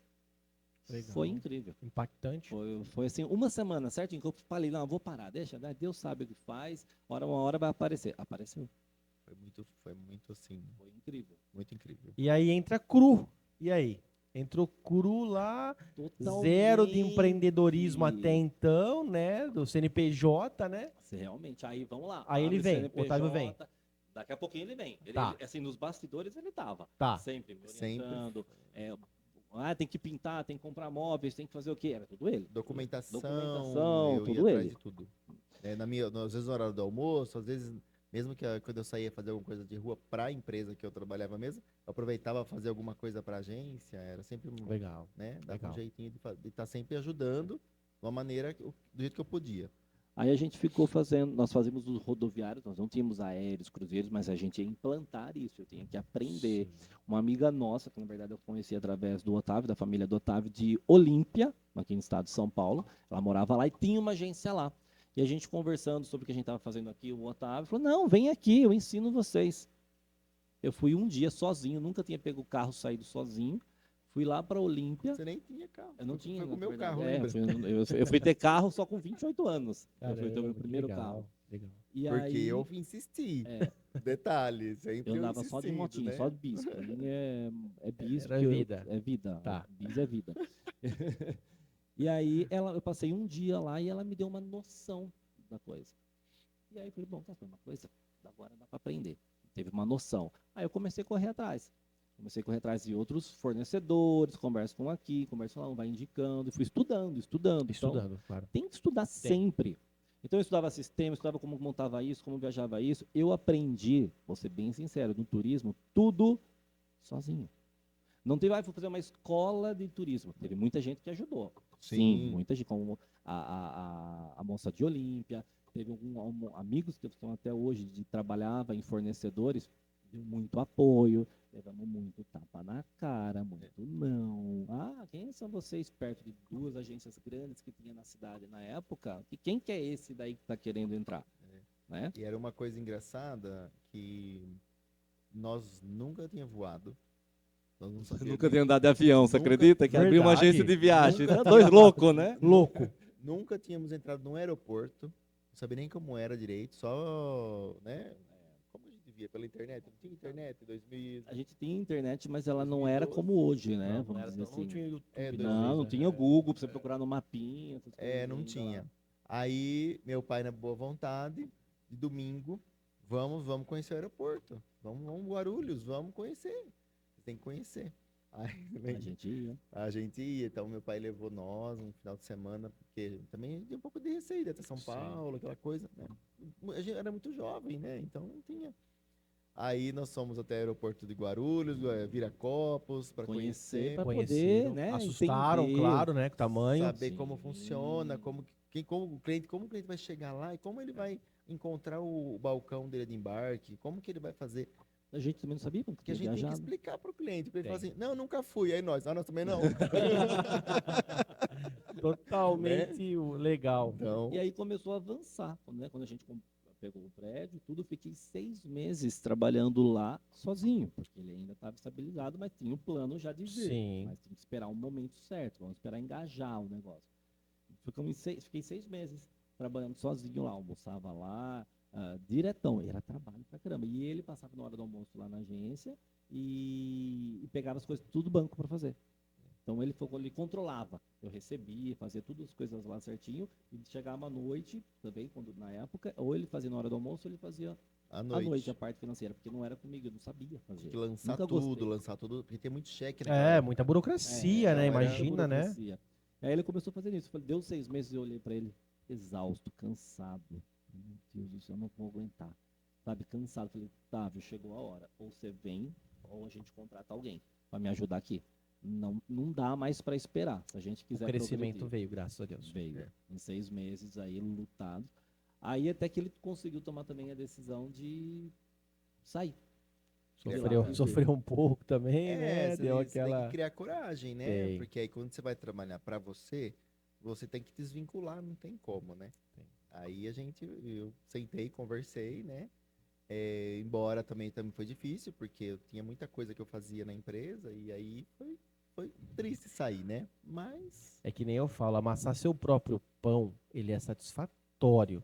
Legal. Foi incrível. Impactante. Foi assim, uma semana, certo? Em que eu falei, não, eu vou parar, deixa, né? Deus sabe o que faz, uma hora vai aparecer. Apareceu. Foi muito assim, Foi incrível. muito incrível. E aí entra cru. E aí? Entrou cru lá, zero de empreendedorismo até então, né? Do CNPJ, né? Realmente, aí vamos lá. Aí ele abre vem, CNPJ, Otávio vem. Daqui a pouquinho ele vem. Tá. Assim, nos bastidores ele tava. Tá. Sempre me Sempre. orientando. Tem que pintar, tem que comprar móveis, tem que fazer o quê? Era tudo ele. Documentação, eu tudo ia atrás ele. de tudo. Às vezes no horário do almoço, às vezes, mesmo que quando eu saía fazer alguma coisa de rua para a empresa que eu trabalhava mesmo, eu aproveitava fazer alguma coisa para a agência, era sempre, Legal. né, dava Legal. um jeitinho de estar sempre ajudando de uma maneira, do jeito que eu podia. Aí a gente ficou nós fazíamos os rodoviários, nós não tínhamos aéreos, cruzeiros, mas a gente ia implantar isso, eu tinha que aprender. Sim. Uma amiga nossa, que na verdade eu conheci através do Otávio, da família do Otávio, de Olímpia, aqui no estado de São Paulo, ela morava lá e tinha uma agência lá. E a gente conversando sobre o que a gente estava fazendo aqui, o Otávio falou, não, vem aqui, eu ensino vocês. Eu fui um dia sozinho, nunca tinha pego o carro, saído sozinho. Fui lá para Olímpia. Você nem tinha carro. Eu não tinha. Foi com o meu verdade. carro, lembra? Eu fui ter carro só com 28 anos. Caramba, eu fui ter o meu que primeiro legal, carro. Legal. E Porque aí, eu insisti. Detalhe, sempre eu andava só de insistindo, motinho, né? só de bis. Pra mim é bis. Era porque vida. É vida. Tá. Bis é vida. E aí, eu passei um dia lá e ela me deu uma noção da coisa. E aí eu falei, bom, tá, foi uma coisa, agora dá para aprender. Teve uma noção. Aí eu comecei a correr atrás. Comecei a correr atrás de outros fornecedores, converso com aqui, converso lá, vai indicando, e fui estudando. Estudando, claro. Tem que estudar sempre. Então eu estudava sistema, estudava como montava isso, como viajava isso. Eu aprendi, vou ser bem sincero, no turismo, tudo sozinho. Não teve, vou fazer uma escola de turismo. Teve muita gente que ajudou. Sim, muita gente, como a moça de Olímpia, teve amigos que estão até hoje, trabalhava em fornecedores, deu muito apoio, levamos muito tapa na cara, muito não. Quem são vocês perto de duas agências grandes que tinha na cidade na época? E quem que é esse daí que está querendo entrar? Né? E era uma coisa engraçada que nós nunca tínhamos voado. Nós não sabíamos Nunca tinha andado de avião, você Nunca- acredita? Que abriu uma Verdade. agência de viagem. Nunca- Dois loucos, né? Louco. Nunca tínhamos entrado num aeroporto, não sabia nem como era direito, só, né? Como a gente via pela internet, não tinha internet em 2000. A gente tinha internet, mas ela não era como hoje, né? Vamos dizer assim. Não tinha YouTube. É, Não né? tinha Google pra você procurar no mapinha. essas coisas Não ainda tinha. lá. Aí, meu pai, na boa vontade, de domingo, vamos conhecer o aeroporto. Vamos Guarulhos, vamos conhecer. Você tem que conhecer. Aí, A gente ia. a gente ia, então meu pai levou nós um final de semana, porque também tinha um pouco de receio de ir até São Sim. Paulo, aquela coisa, né? A gente era muito jovem, né? Então não tinha. Aí nós fomos até o aeroporto de Guarulhos, Viracopos, para conhecer, pra Conheceram, poder, né? assustaram, entender. claro, né? Com o tamanho. saber como Sim. funciona, como o cliente vai chegar lá e como ele vai encontrar o balcão dele de embarque, como que ele vai fazer A gente também não sabia quando Porque a tinha gente tem que viajado. explicar pro cliente, pra ele Tem. falar assim, não, nunca fui. Aí nós também não. Totalmente legal. Então, E aí começou a avançar, né? Quando a gente pegou o prédio, tudo, eu fiquei 6 meses trabalhando lá sozinho, porque ele ainda estava estabilizado, mas tinha um plano já de vir. Sim. Mas tinha que esperar o momento certo, vamos esperar engajar o negócio. Fiquei 6 meses trabalhando sozinho lá, almoçava lá, diretão, era trabalho pra caramba. E ele passava na hora do almoço lá na agência e pegava as coisas tudo do banco para fazer. Então ele controlava. Eu recebia, fazia todas as coisas lá certinho e chegava à noite também, quando na época, ou ele fazia na hora do almoço, ou ele fazia à à noite noite. a parte financeira, porque não era comigo, eu não sabia fazer. Tem que lançar Nunca tudo, gostei. porque tem muito cheque naquela É, época. muita burocracia, né? então era Imagina, né? Burocracia. Aí ele começou a fazer isso. Deu 6 meses e eu olhei para ele, exausto, cansado. Meu Deus do céu, eu não vou aguentar. Sabe, cansado. Falei, Távio, chegou a hora. Ou você vem, ou a gente contrata alguém para me ajudar aqui. Não dá mais para esperar. Se a gente O quiser crescimento progredir. veio, graças a Deus. Veio. Em 6 meses aí, lutado. Aí até que ele conseguiu tomar também a decisão de sair. Sofreu um pouco também, né? Você Deu tem que aquela. criar coragem, né? Tem. Porque aí quando você vai trabalhar pra você, você tem que desvincular, não tem como, né? Tem. Aí eu sentei, conversei, né? Embora também foi difícil, porque eu tinha muita coisa que eu fazia na empresa, e aí foi triste sair, né? Mas É que nem eu falo, amassar seu próprio pão, ele é satisfatório,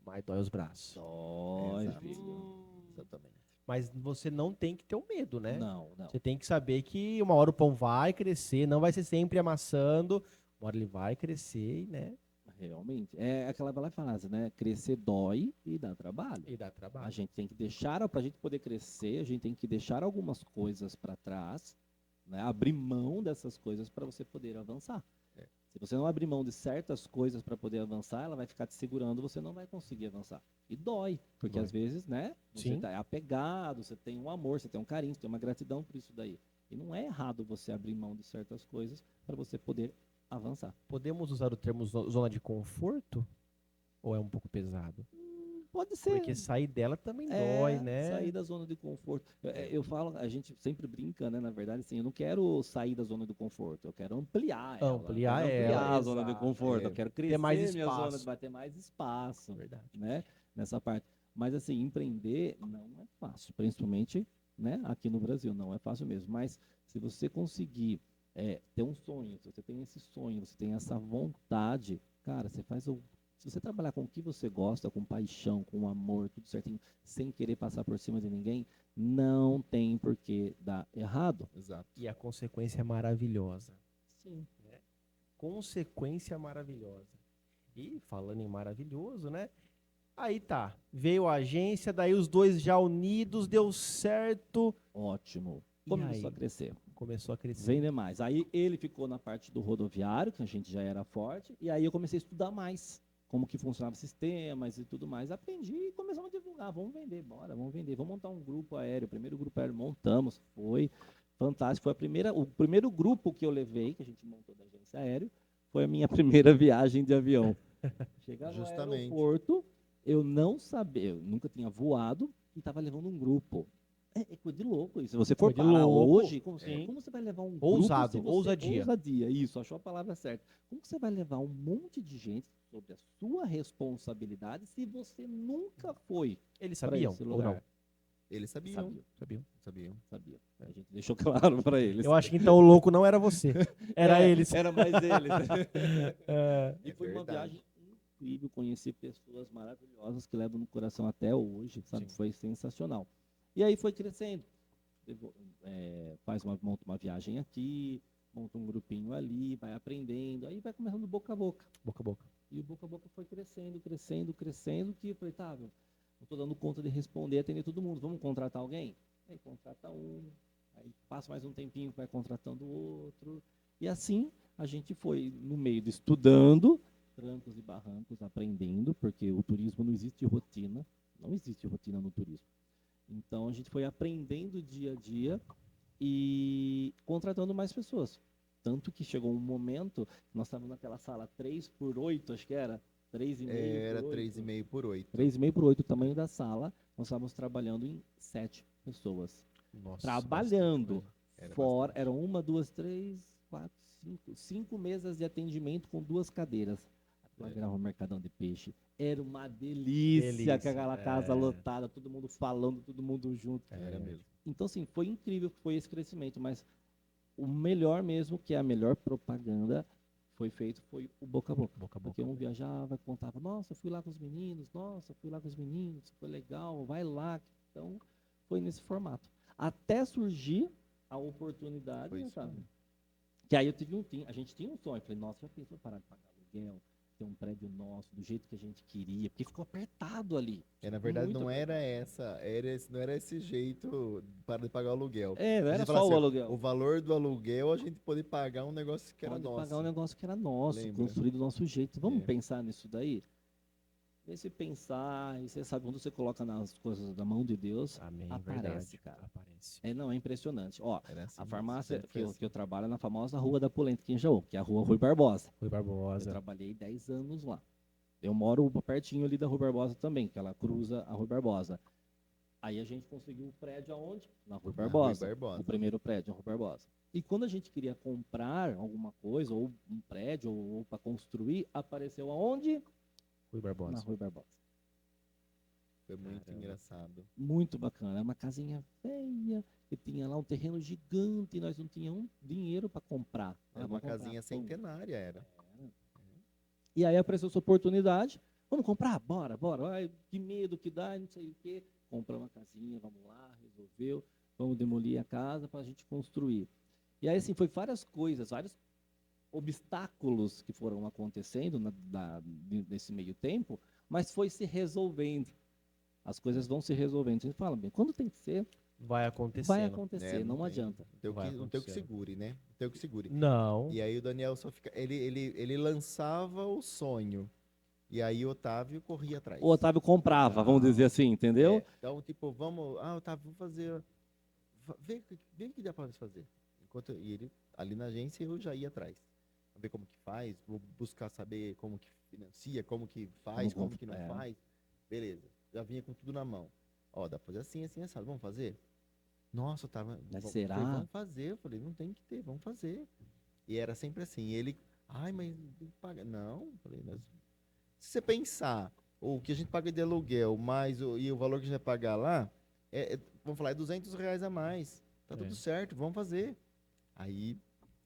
mas dói os braços. Dói, Exato. filho. Exatamente. Mas você não tem que ter o medo, né? Não. Você tem que saber que uma hora o pão vai crescer, não vai ser sempre amassando, uma hora ele vai crescer, né? Realmente. É aquela velha frase, né? Crescer dói e dá trabalho. E dá A trabalho. gente tem que deixar, para a gente poder crescer, a gente tem que deixar algumas coisas para trás, né? Abrir mão dessas coisas para você poder avançar. É. Se você não abrir mão de certas coisas para poder avançar, ela vai ficar te segurando, você não vai conseguir avançar. E dói, porque Dói. às vezes, né? Você Sim. tá apegado, você tem um amor, você tem um carinho, você tem uma gratidão por isso daí. E não é errado você abrir mão de certas coisas para você poder avançar. Podemos usar o termo zona de conforto? Ou é um pouco pesado? Pode ser. Porque sair dela também dói, né? Sair da zona de conforto. Eu falo, a gente sempre brinca, né? Na verdade, assim, eu não quero sair da zona de conforto, eu quero ampliar ela. Ampliar eu quero ela, ampliar a zona de exato. conforto, eu quero crescer mais minha espaço. zona, vai ter mais espaço, Verdade. né? Nessa parte. Mas assim, empreender não é fácil, principalmente, né? Aqui no Brasil, não é fácil mesmo. Mas se você conseguir ter um sonho, se você tem esse sonho, você tem essa vontade, cara, você faz o se você trabalhar com o que você gosta, com paixão, com amor, tudo certinho, sem querer passar por cima de ninguém, não tem por que dar errado. Exato. E a consequência é maravilhosa. Sim. Consequência maravilhosa. E falando em maravilhoso, né? Aí tá, veio a agência, daí os dois já unidos, deu certo. Ótimo. E Começou aí? a crescer. Começou a crescer. Vender mais. Aí ele ficou na parte do rodoviário, que a gente já era forte, e aí eu comecei a estudar mais como que funcionava sistemas e tudo mais. Aprendi e começamos a divulgar. Vamos vender, bora, vamos vender. Vamos montar um grupo aéreo. O primeiro grupo aéreo montamos, foi fantástico. Foi o primeiro grupo que eu levei, que a gente montou da agência aérea, foi a minha primeira viagem de avião. Chegar no Justamente. aeroporto, eu não sabia, eu nunca tinha voado e estava levando um grupo. É coisa de louco isso. Se você for Coisa de parar louco. hoje, como Sim. você vai levar um Ousado, grupo? ousadia. Ousadia, isso, achou a palavra certa. Como que você vai levar um monte de gente sobre a sua responsabilidade se você nunca foi Eles para sabiam esse ou lugar? não? Eles sabiam. Sabiam. Sabiam. A gente deixou claro para eles. Eu acho que então o louco não era você. Era eles. Era mais eles. E É foi uma verdade. viagem incrível, conheci pessoas maravilhosas que levam no coração até hoje, sabe? Sim. Foi sensacional. E aí foi crescendo. Monta uma viagem aqui, monta um grupinho ali, vai aprendendo, aí vai começando boca a boca. Boca a boca. E o boca a boca foi crescendo, que eu falei, tá, não estou dando conta de responder, atender todo mundo, vamos contratar alguém? Aí contrata um, aí passa mais um tempinho, vai contratando outro. E assim a gente foi no meio de estudando, trancos e barrancos, aprendendo, porque o turismo não existe rotina no turismo. Então a gente foi aprendendo dia a dia e contratando mais pessoas. Tanto que chegou um momento, nós estávamos naquela sala 3x8, acho que era, 3,5 Era por 8. 3,5 por 8. 3,5 por 8 o tamanho da sala, nós estávamos trabalhando em 7 pessoas Nossa, trabalhando. Era Fora, bastante. eram 1, 2, 3, 4, 5 mesas de atendimento com 2 cadeiras. Lá virava um mercadão de peixe. Era uma delícia, Delícia, com aquela casa é. lotada, todo mundo falando, todo mundo junto. Era mesmo. Então, assim, foi incrível que foi esse crescimento, mas o melhor mesmo, que é a melhor propaganda, foi o boca a boca. Boca a Porque boca. um viajava, contava, nossa, eu fui lá com os meninos, nossa, eu fui lá com os meninos, foi legal, vai lá. Então, foi nesse formato. Até surgir a oportunidade, Foi né, isso sabe? mesmo. Que aí a gente tinha um sonho. Eu falei, nossa, já pensou parar de pagar aluguel, ter um prédio nosso, do jeito que a gente queria, porque ficou apertado ali. Na verdade, Muito não era apertado. não era esse jeito para de pagar o aluguel. É, não A era gente fala só o assim, aluguel. o valor do aluguel, a gente poder pagar um negócio que era Pode nosso. pagar um negócio que era nosso, Lembra? construído do nosso jeito. Vamos É. pensar nisso daí? Nesse pensar, e você sabe, quando você coloca nas coisas da mão de Deus, Amém, aparece, verdade. cara. Aparece. Não, é impressionante. Ó, Era assim a mesmo, farmácia sempre foi assim. que eu trabalho é na famosa Rua da Polenta, aqui em Jaú, que é a Rua Rui Barbosa. Rui Eu Barbosa. trabalhei 10 anos lá. Eu moro pertinho ali da Rui Barbosa também, que ela cruza a Rui Barbosa. Aí a gente conseguiu o prédio aonde? Na Rui Na Rui Barbosa. Barbosa. O primeiro prédio, na Rui Barbosa. E quando a gente queria comprar alguma coisa, ou um prédio, ou para construir, apareceu aonde? Rui Na Barbosa. Rui Barbosa. Foi muito Caramba. engraçado. Muito bacana. É uma casinha feia, que tinha lá um terreno gigante, e nós não tínhamos dinheiro para comprar. Era Vamos uma comprar. casinha centenária, era. E aí apareceu essa oportunidade. Vamos comprar? Bora, bora. Ai, que medo que dá, não sei o quê. Compramos uma casinha, vamos lá, resolveu. Vamos demolir a casa para a gente construir. E aí, assim, foi várias coisas, vários obstáculos que foram acontecendo nesse meio tempo, mas foi se resolvendo. As coisas vão se resolvendo. A gente fala, bem, quando tem que ser, Vai acontecendo. vai acontecer, não tem- adianta. Vai Não tem o que acontecendo. segure, né? Não tem o que segure. Não. E aí o Daniel só fica. Ele lançava o sonho. E aí o Otávio corria atrás. O Otávio comprava, vamos dizer assim, entendeu? É, então, tipo, vamos. Ah, Otávio, vamos fazer. Vê o que dá pra nós fazer. E ele, ali na agência, eu já ia atrás. Pra ver como que faz, vou buscar saber como que financia, como que faz, Como como que não é. faz. Beleza. Já vinha com tudo na mão. Ó, dá pra fazer assim, assim, assado. Vamos fazer? Nossa, Otávio. Mas Falei, será? vamos fazer. Eu falei, não tem que ter, vamos fazer. E era sempre assim. Ele, ai, mas tem que pagar. Não, eu falei, se você pensar o que a gente paga de aluguel mais e o valor que a gente vai pagar lá, vamos falar, é R$ 200 a mais. Tá É. tudo certo, vamos fazer. Aí,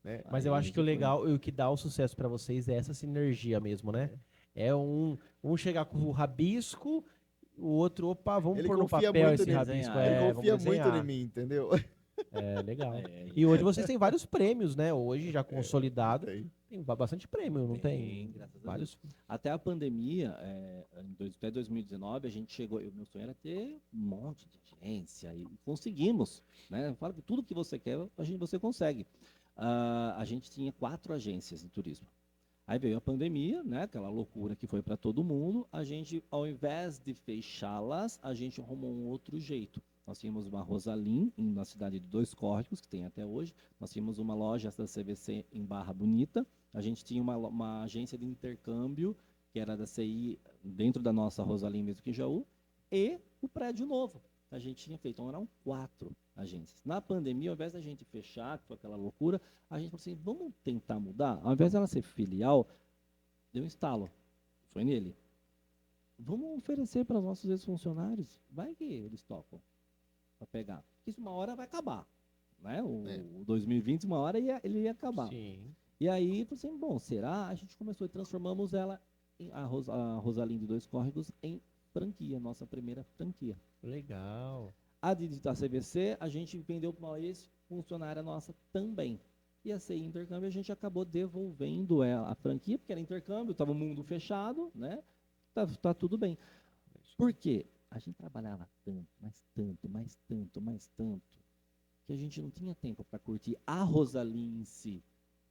né? Mas eu aí acho que o legal e o que dá o sucesso pra vocês é essa sinergia mesmo, né? É um chegar com o rabisco, o outro, opa, vamos Ele pôr no confia papel muito esse em rabisco. desenhar, Ele Vamos confia muito desenhar. em mim, entendeu? É, legal. É, E hoje vocês têm vários prêmios, né? Hoje, já consolidado, Tem. tem bastante prêmio, não tem? graças a Vários. Até a pandemia, até 2019, a gente chegou. Meu sonho era ter um monte de agência e conseguimos. Né? Fala que tudo que você quer, você consegue. A gente tinha 4 agências de turismo. Aí veio a pandemia, né? Aquela loucura que foi para todo mundo. A gente, ao invés de fechá-las, a gente arrumou um outro jeito. Nós tínhamos uma Rosalim, na cidade de Dois Córregos, que tem até hoje. Nós tínhamos uma loja da CVC em Barra Bonita. A gente tinha uma agência de intercâmbio, que era da CI, dentro da nossa Rosalim mesmo que em Jaú. E o prédio novo que a gente tinha feito. Então eram 4 agências. Na pandemia, ao invés da gente fechar, que foi aquela loucura, a gente falou assim, vamos tentar mudar? Ao invés dela ser filial, deu um estalo. Foi nele. Vamos oferecer para os nossos ex-funcionários. Vai que eles topam para pegar. Porque isso uma hora vai acabar. Né? O 2020, uma hora ele ia acabar. Sim. E aí, falei assim, bom, será? A gente começou e transformamos ela, a Rosalim de Dois Córregos, em franquia, nossa primeira franquia. Legal. A da CVC, a gente vendeu para uma ex-funcionária nossa também. E a CI Intercâmbio, a gente acabou devolvendo a franquia, porque era intercâmbio, estava o mundo fechado, né? Tá tudo bem. Por quê? A gente trabalhava tanto, mais tanto, mais tanto, mais tanto, que a gente não tinha tempo para curtir a Rosalim em si.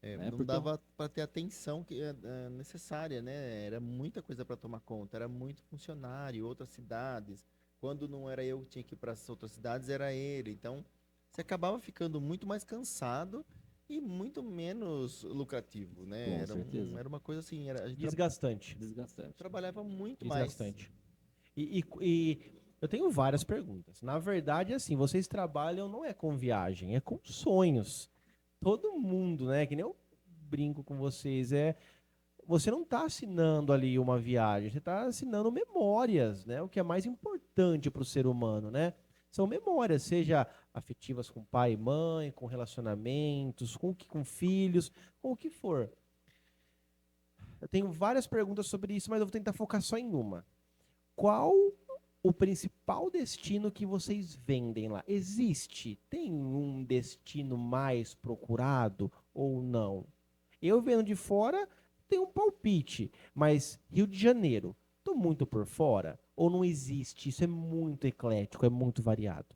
Não porque dava para ter a atenção que é necessária, né? Era muita coisa para tomar conta, era muito funcionário, outras cidades. Quando não era eu que tinha que ir para as outras cidades, era ele. Então, você acabava ficando muito mais cansado e muito menos lucrativo, né? Com Era, certeza. era uma coisa assim, a gente Desgastante. Desgastante. trabalhava muito Desgastante. E Eu tenho várias perguntas. Na verdade, assim, vocês trabalham não é com viagem, é com sonhos. Todo mundo, né? Que nem eu brinco com vocês, você não está assinando ali uma viagem, você está assinando memórias, né? O que é mais importante para o ser humano, né? São memórias, seja afetivas com pai e mãe, com relacionamentos, com filhos, com o que for. Eu tenho várias perguntas sobre isso, mas eu vou tentar focar só em uma. Qual o principal destino que vocês vendem lá? Existe? Tem um destino mais procurado ou não? Eu vendo de fora, tenho um palpite, mas Rio de Janeiro, tô muito por fora? Ou não existe? Isso é muito eclético, é muito variado.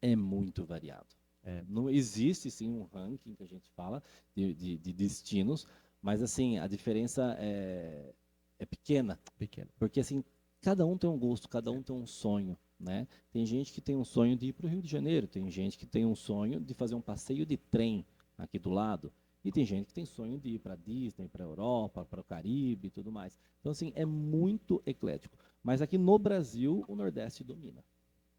É muito variado. É. Não existe, sim, um ranking que a gente fala de destinos, mas, assim, a diferença é pequena, Pequeno. porque, assim, cada um tem um gosto, cada um tem um sonho, né? Tem gente que tem um sonho de ir para o Rio de Janeiro, tem gente que tem um sonho de fazer um passeio de trem aqui do lado, e tem gente que tem sonho de ir para Disney, para a Europa, para o Caribe e tudo mais. Então, assim, é muito eclético. Mas aqui no Brasil, o Nordeste domina.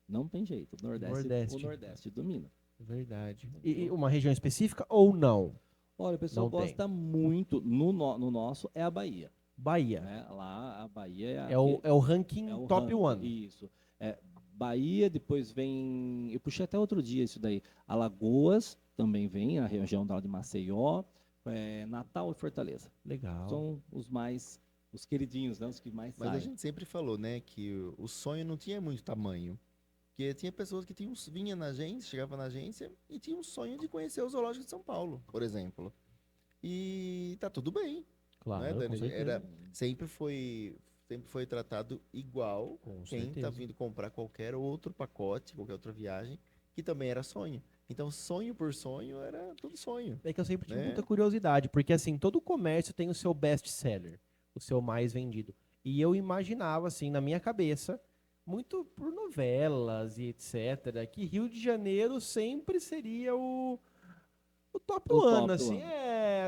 Não tem jeito. O Nordeste domina. Verdade. E uma região específica ou não? Olha, o pessoal Não tem. gosta muito, no nosso, é a Bahia. Bahia. Né? Lá, a Bahia É o ranking é o top ranking, one. Isso. Bahia, depois vem. Eu puxei até outro dia isso daí. Alagoas também vem, a região da de Maceió, Natal e Fortaleza. Legal. São os queridinhos, né? Os que mais Mas a saem. gente sempre falou, né, que o sonho não tinha muito tamanho. Porque tinha pessoas que vinha na agência, chegava na agência e tinha um sonho de conhecer o Zoológico de São Paulo, por exemplo. E tá tudo bem, Claro, né, com Dani? certeza. Sempre foi tratado igual Com quem tá certeza. vindo comprar qualquer outro pacote, qualquer outra viagem, que também era sonho. Então, sonho por sonho era tudo sonho, É que eu sempre tive né? muita curiosidade, porque assim, todo comércio tem o seu best seller, o seu mais vendido. E eu imaginava, assim, na minha cabeça, muito por novelas e etc., que Rio de Janeiro sempre seria o top O one, top assim, one.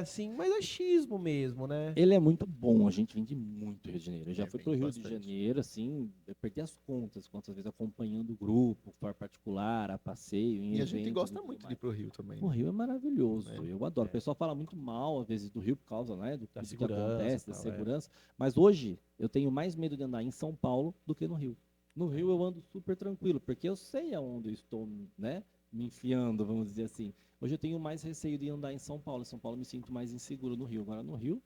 assim, mas achismo mesmo, né? Ele é muito bom, a gente vende muito Rio de Janeiro. Eu já fui Vende pro Rio de bastante. Janeiro, assim, eu perdi as contas, quantas vezes acompanhando o grupo, for particular, a passeio, em E a gente eventos e gosta tudo muito de ir mais. pro Rio também, O né? Rio é maravilhoso, É. eu adoro. O É. pessoal fala muito mal, às vezes, do Rio por causa, né, Da do que segurança, acontece, da tal, segurança. Mas hoje, eu tenho mais medo de andar em São Paulo do que no Rio. No Rio eu ando super tranquilo, porque eu sei aonde eu estou, né, me enfiando, vamos dizer assim. Hoje eu tenho mais receio de andar em São Paulo. Em São Paulo eu me sinto mais inseguro no Rio. Agora no Rio,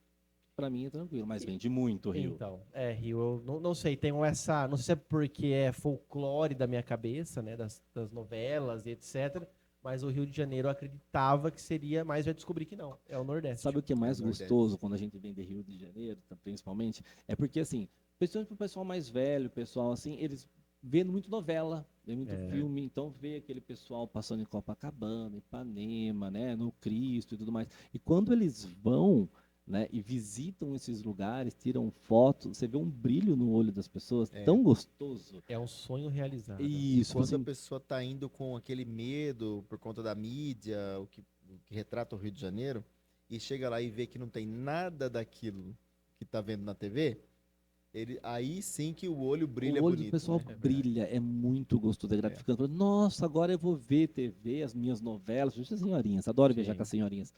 pra mim é tranquilo, mas vende muito o Rio. Então, Rio, eu não sei, tenho essa, não sei se é porque é folclore da minha cabeça, né, das novelas e etc., mas o Rio de Janeiro eu acreditava que seria, mas já descobri que não, é o Nordeste. Sabe o que é mais Nordeste. gostoso quando a gente vem de Rio de Janeiro, principalmente? É porque, assim, principalmente pro pessoal mais velho, pessoal assim, eles vê muito novela, vê muito filme, então vê aquele pessoal passando em Copacabana, Ipanema, né, no Cristo e tudo mais. E quando eles vão, né, e visitam esses lugares, tiram fotos, você vê um brilho no olho das pessoas tão gostoso. É um sonho realizado. E Isso, quando a assim, pessoa tá indo com aquele medo por conta da mídia, o que retrata o Rio de Janeiro, e chega lá e vê que não tem nada daquilo que tá vendo na TV, aí sim que o olho brilha o olho do bonito, pessoal né? brilha, é muito gostoso, é gratificante. Fala, nossa, agora eu vou ver TV, as minhas novelas, as senhorinhas, adoro viajar Sim. com as senhorinhas.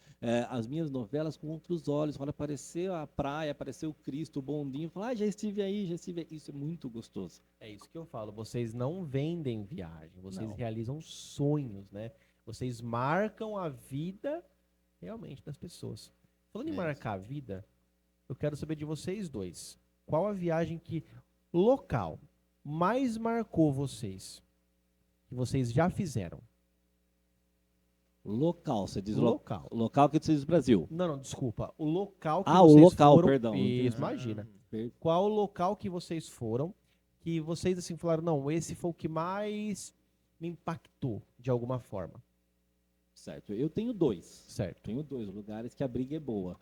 As minhas novelas com outros olhos, olha, apareceu a praia, apareceu o Cristo, o bondinho, fala, já estive aí, já estive aí. Isso é muito gostoso. É isso que eu falo, vocês não vendem viagem, vocês Não. realizam sonhos, né? Vocês marcam a vida realmente das pessoas. Falando em É marcar a vida, eu quero saber de vocês dois. Qual a viagem local mais marcou vocês? Que vocês já fizeram? Local, você diz Local. local que você diz Brasil. Não, desculpa. O local que Ah, o vocês local, foram. perdão. Isso, imagina. Qual o local que vocês foram que vocês assim falaram, não, esse foi o que mais me impactou de alguma forma. Certo, eu tenho dois. Certo. Tenho dois lugares que a briga é boa.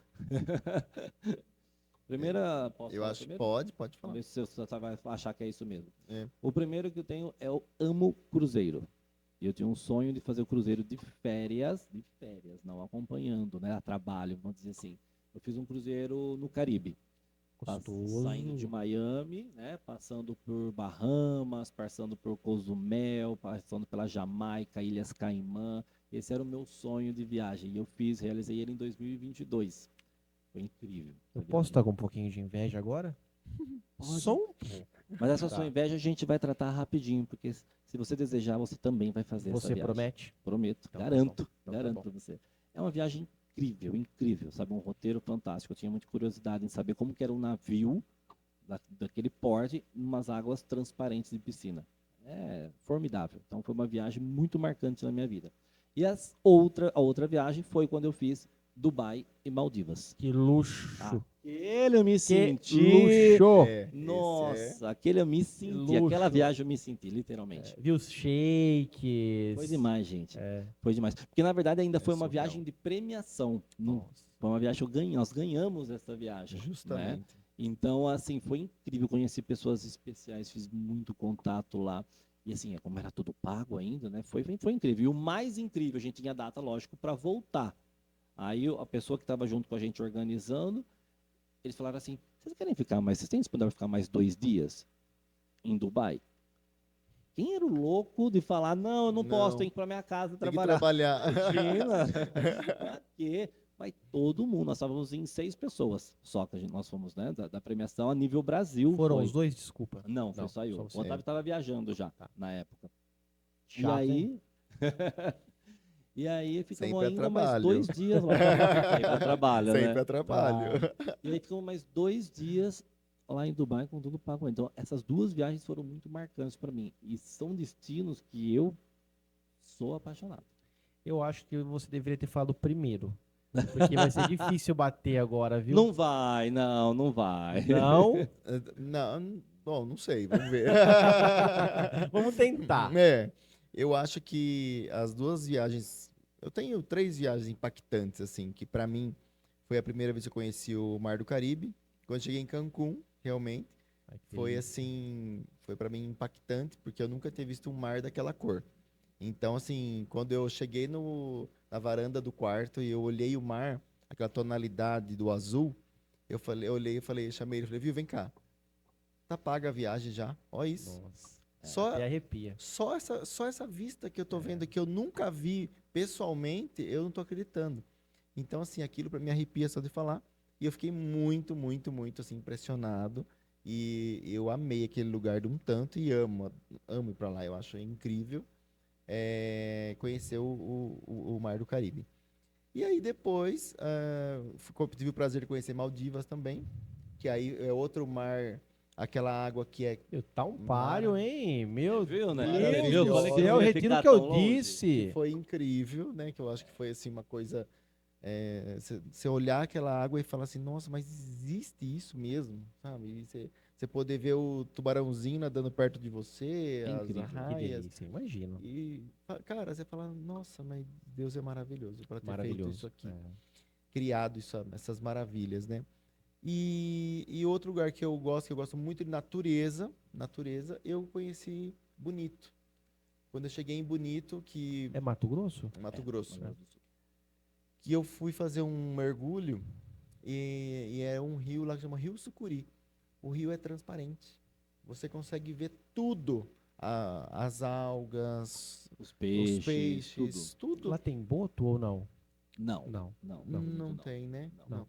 Posso Eu falar acho que primeiro? pode Vamos falar. ver se você vai achar que é isso mesmo. É. O primeiro que eu tenho é o Amo Cruzeiro. E eu tinha um sonho de fazer o cruzeiro de férias, não acompanhando, né, a trabalho, vamos dizer assim. Eu fiz um cruzeiro no Caribe. Saindo de Miami, né? Passando por Bahamas, passando por Cozumel, passando pela Jamaica, Ilhas Caimã. Esse era o meu sonho de viagem. E eu realizei ele em 2022. Foi incrível. Eu posso estar com um pouquinho de inveja agora? Pode. Só um pouco. Mas essa Tá. sua inveja a gente vai tratar rapidinho, porque se você desejar, você também vai fazer essa Você viagem. promete? Prometo, Então tá garanto, bom. Então tá garanto bom. pra você. É uma viagem incrível, incrível, sabe? Um roteiro fantástico. Eu tinha muita curiosidade em saber como que era um navio daquele porte em umas águas transparentes de piscina. É formidável. Então foi uma viagem muito marcante na minha vida. E a outra viagem foi quando eu fiz Dubai e Maldivas. Que luxo. Aquele eu me Que senti. luxo. Nossa, aquele eu me senti. Aquela luxo. viagem eu me senti, literalmente. Viu os shakes. Foi demais, gente. É. Foi demais. Porque, na verdade, ainda foi uma surreal. viagem de premiação. Nossa. Foi uma viagem que nós ganhamos essa viagem. Né? Justamente. Então, assim, foi incrível. Conheci pessoas especiais, fiz muito contato lá. E, assim, como era tudo pago ainda, né? Foi incrível. E o mais incrível, a gente tinha data, lógico, para voltar. Aí, a pessoa que estava junto com a gente organizando, eles falaram assim, vocês querem ficar mais, vocês têm disponível ficar mais 2 dias em Dubai? Quem era o louco de falar, não, eu não posso, tenho que ir para minha casa Tem que trabalhar. trabalhar. Imagina. Pra quê? Vai todo mundo. Nós estávamos em 6 pessoas. Só que nós fomos, né, da premiação a nível Brasil. Foram foi. os dois, desculpa. Não, foi só eu. só O você. Otávio estava viajando já, Tá. na época. Chato, e hein? aí... E aí ficamos Sempre a ainda mais trabalho. 2 dias lá. Sempre a trabalho, Sempre né? a trabalho. E aí ficamos mais 2 dias lá em Dubai com tudo pago. Então, essas 2 viagens foram muito marcantes para mim. E são destinos que eu sou apaixonado. Eu acho que você deveria ter falado primeiro. Porque vai ser difícil bater agora, viu? Não vai, não vai. Não? Não, bom, não sei, vamos ver. Vamos tentar. Eu acho que as 2 viagens, eu tenho 3 viagens impactantes, assim, que pra mim foi a primeira vez que eu conheci o Mar do Caribe. Quando eu cheguei em Cancún, realmente, foi assim, foi pra mim impactante, porque eu nunca tinha visto um mar daquela cor. Então, assim, quando eu cheguei na varanda do quarto e eu olhei o mar, aquela tonalidade do azul, eu olhei e falei, chamei ele, falei, viu, vem cá, tá paga a viagem já, ó isso. Nossa. Só, Até arrepia. só essa vista que eu tô vendo, que eu nunca vi pessoalmente, eu não tô acreditando. Então, assim, aquilo para mim arrepia só de falar. E eu fiquei muito, muito, muito, assim, impressionado. E eu amei aquele lugar de um tanto e amo ir para lá. Eu acho incrível conhecer o Mar do Caribe. E aí depois, tive o prazer de conhecer Maldivas também, que aí é outro mar, aquela água que é Tá um páreo, hein? Meu Viu, né? Maravilhoso. Deus do Falei que céu, não ia retiro ficar o que eu tão longe. disse. foi incrível, né? Que eu acho que foi assim uma coisa. Você olhar aquela água e falar assim, nossa, mas existe isso mesmo, sabe? E você poder ver o tubarãozinho nadando perto de você, Incrível, as que arraias. delícia, imagino. E, cara, você fala, nossa, mas Deus é maravilhoso para ter feito Maravilhoso. isso aqui, É. criado essas maravilhas, né? E outro lugar que eu gosto muito de natureza, eu conheci Bonito. Quando eu cheguei em Bonito, que É Mato Grosso? Mato Grosso, Mato Grosso do Sul. que eu fui fazer um mergulho e é um rio lá que chama Rio Sucuri. O rio é transparente. Você consegue ver tudo. As algas, Os peixes, os peixes, tudo. Lá tem boto ou não? Não. Não. Não tem, né? Não.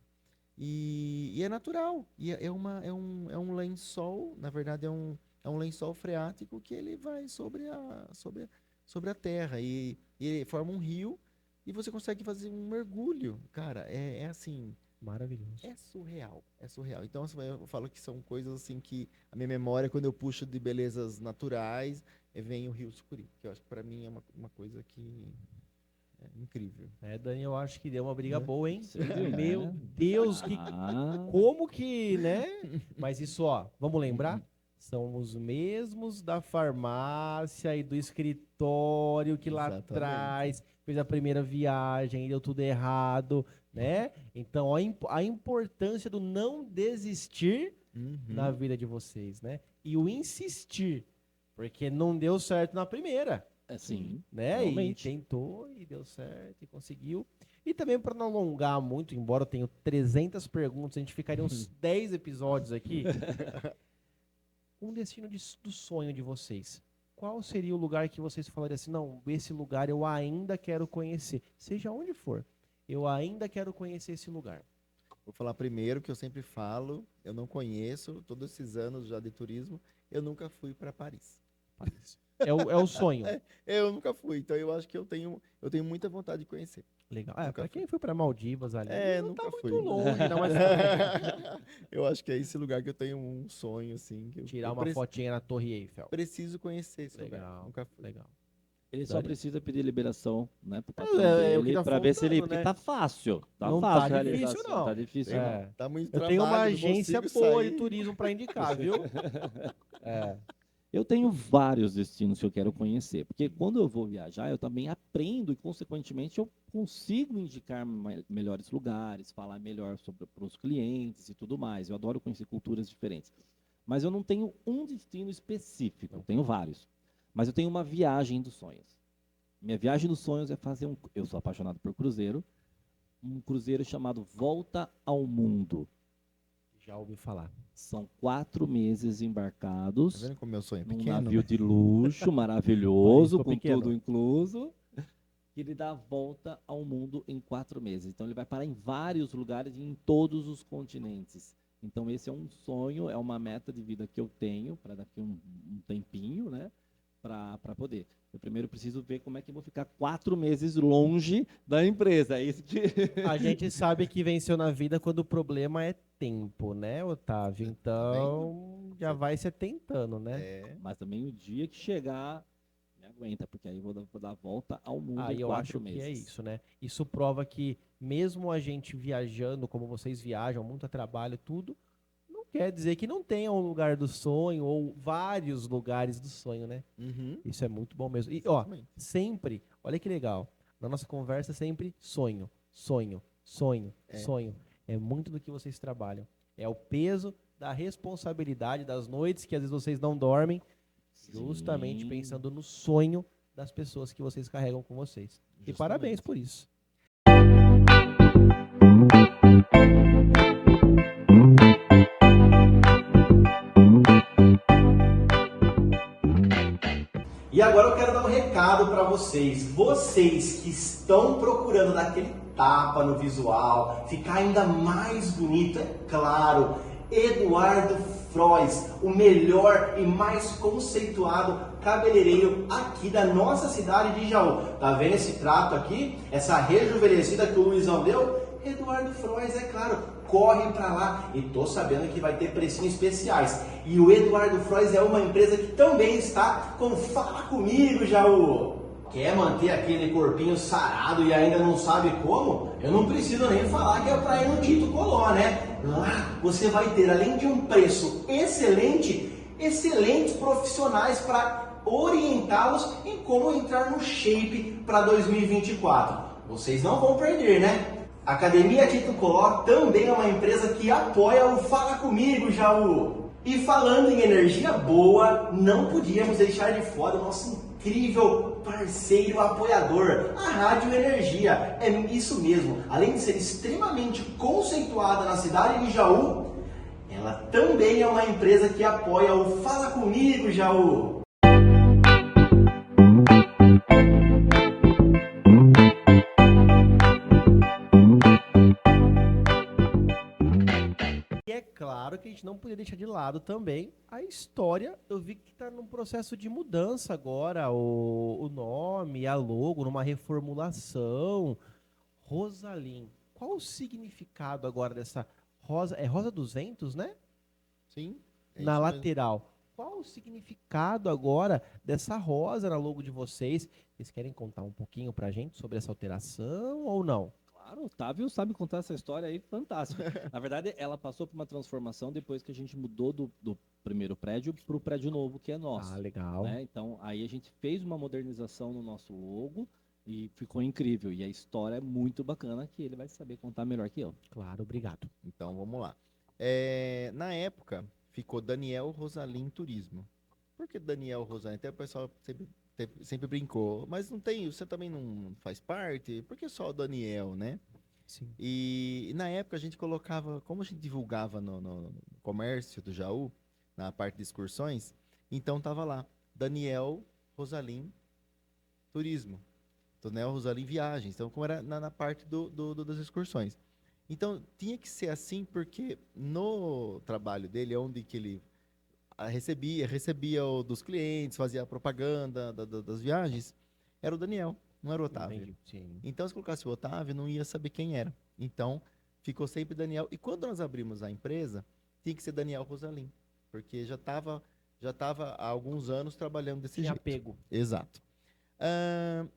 E é natural. E é um lençol, na verdade é um lençol freático que ele vai sobre a terra. E ele forma um rio e você consegue fazer um mergulho. Cara, é assim, Maravilhoso. é surreal. É surreal. Então, assim, eu falo que são coisas assim que a minha memória, quando eu puxo de belezas naturais, vem o Rio Sucuri. Que eu acho que pra mim é uma coisa que é incrível. Dani, eu acho que deu uma briga boa, hein? Você viu, né? Meu Deus, como que, né? Mas isso, ó, vamos lembrar? São os mesmos da farmácia e do escritório que lá Exatamente. atrás fez a primeira viagem, deu tudo errado, né? Então, ó, a importância do não desistir na vida de vocês, né? E o insistir, porque não deu certo na primeira. Sim, né? realmente. E tentou e deu certo e conseguiu. E também para não alongar muito, embora eu tenha 300 perguntas, a gente ficaria uns 10 episódios aqui. Um destino do sonho de vocês. Qual seria o lugar que vocês falariam assim, não, esse lugar eu ainda quero conhecer, seja onde for. Eu ainda quero conhecer esse lugar. Vou falar primeiro que eu sempre falo, eu não conheço, todos esses anos já de turismo, eu nunca fui para Paris. Paris. É o sonho. Eu nunca fui, então eu acho que eu tenho muita vontade de conhecer. Legal. Nunca Para fui. quem foi para Maldivas ali, não tá Nunca muito fui. longe, não, mas Eu acho que é esse lugar que eu tenho um sonho, assim, que tirar uma fotinha na Torre Eiffel. preciso conhecer esse lugar. Legal. Nunca fui. Legal. Ele só Dani? precisa pedir liberação, né, pro patrão É o que dele, tá pra ver se ele... faltando, Porque né? tá fácil, Não tá fácil a difícil, realização, não. tá difícil Tem- não. É. Tá muito Eu trabalho, tenho uma não agência consigo boa de sair. turismo para indicar, viu? É. Eu tenho vários destinos que eu quero conhecer, porque quando eu vou viajar, eu também aprendo e, consequentemente, eu consigo indicar melhores lugares, falar melhor sobre para os clientes e tudo mais. Eu adoro conhecer culturas diferentes. Mas eu não tenho um destino específico, eu tenho vários. Mas eu tenho uma viagem dos sonhos. Minha viagem dos sonhos é fazer um... Eu sou apaixonado por cruzeiro. Um cruzeiro chamado Volta ao Mundo. Já ouvi falar. São 4 meses Tá embarcados vendo como meu sonho é num pequeno? navio né? de luxo, País maravilhoso, ficou com pequeno. tudo incluso, que ele dá a volta ao mundo em 4 meses. Então ele vai parar em vários lugares e em todos os continentes. Então esse é um sonho, é uma meta de vida que eu tenho para daqui um tempinho, né? Para poder. Eu primeiro preciso ver como é que eu vou ficar 4 meses longe da empresa. É isso que... A gente sabe que venceu na vida quando o problema é tempo, né, Otávio? Então, já vai se atentando, né? É. Mas também o dia que chegar, me aguenta, porque aí eu vou dar a volta ao mundo Aí em eu 4 acho meses. que é isso, né? Isso prova que mesmo a gente viajando, como vocês viajam, muito trabalho, tudo, não quer dizer que não tenha um lugar do sonho ou vários lugares do sonho, né? Uhum. Isso é muito bom mesmo. E, ó, Exatamente. sempre, olha que legal. Na nossa conversa, sempre sonho, sonho, sonho, É. sonho. É muito do que vocês trabalham. É o peso da responsabilidade das noites que às vezes vocês não dormem, justamente Sim. pensando no sonho das pessoas que vocês carregam com vocês. E Justamente. parabéns por isso. E agora eu quero dar um recado para vocês. Vocês que estão procurando dar aquele tapa no visual, ficar ainda mais bonito, é claro. Eduardo Frois, o melhor e mais conceituado cabeleireiro aqui da nossa cidade de Jaú. Tá vendo esse trato aqui? Essa rejuvenescida que o Luizão deu? Eduardo Frois, é claro, corre pra lá e tô sabendo que vai ter precinhos especiais. E o Eduardo Frois é uma empresa que também está com Fala Comigo, Jaú. Quer manter aquele corpinho sarado e ainda não sabe como? Eu não preciso nem falar que é pra ir no Tito Coló, né? Lá você vai ter, além de um preço excelente, excelentes profissionais para orientá-los em como entrar no shape para 2024. Vocês não vão perder, né? A Academia Tito Coló também é uma empresa que apoia o Fala Comigo, Jaú. E falando em energia boa, não podíamos deixar de fora o nosso incrível parceiro apoiador, a Rádio Energia. É isso mesmo, além de ser extremamente conceituada na cidade de Jaú, ela também é uma empresa que apoia o Fala Comigo, Jaú. E é claro que a gente não podia deixar de lado também a história. Eu vi que está num processo de mudança agora, o nome, a logo, numa reformulação. Rosalim, qual o significado agora dessa rosa? É Rosa dos Ventos, né? Sim. é Na isso mesmo. lateral. Qual o significado agora dessa rosa na logo de vocês? Vocês querem contar um pouquinho pra gente sobre essa alteração ou não? Claro, o Otávio sabe contar essa história aí, fantástica. Na verdade, ela passou por uma transformação depois que a gente mudou do primeiro prédio para o prédio novo, que é nosso. Ah, legal. Né? Então, aí a gente fez uma modernização no nosso logo e ficou incrível. E a história é muito bacana, que ele vai saber contar melhor que eu. Claro, obrigado. Então, vamos lá. Na época, ficou Daniel Rosalim Turismo. Por que Daniel Rosalim? Até o pessoal sempre sempre brincou, mas não tem, você também não faz parte? Por que só o Daniel, né? Sim. E na época a gente colocava, como a gente divulgava no comércio do Jaú, na parte de excursões, então tava lá, Daniel Rosalim Turismo, Daniel Rosalim Viagens, então como era na parte das excursões. Então tinha que ser assim porque no trabalho dele, onde que ele recebia dos clientes, fazia a propaganda das viagens, era o Daniel, não era o Otávio. Entendi. Sim. Então, se colocasse o Otávio, não ia saber quem era. Então, ficou sempre Daniel. E quando nós abrimos a empresa, tinha que ser Daniel Rosalim, porque já tava há alguns anos trabalhando desse Tinha jeito. apego. Exato. Ahn,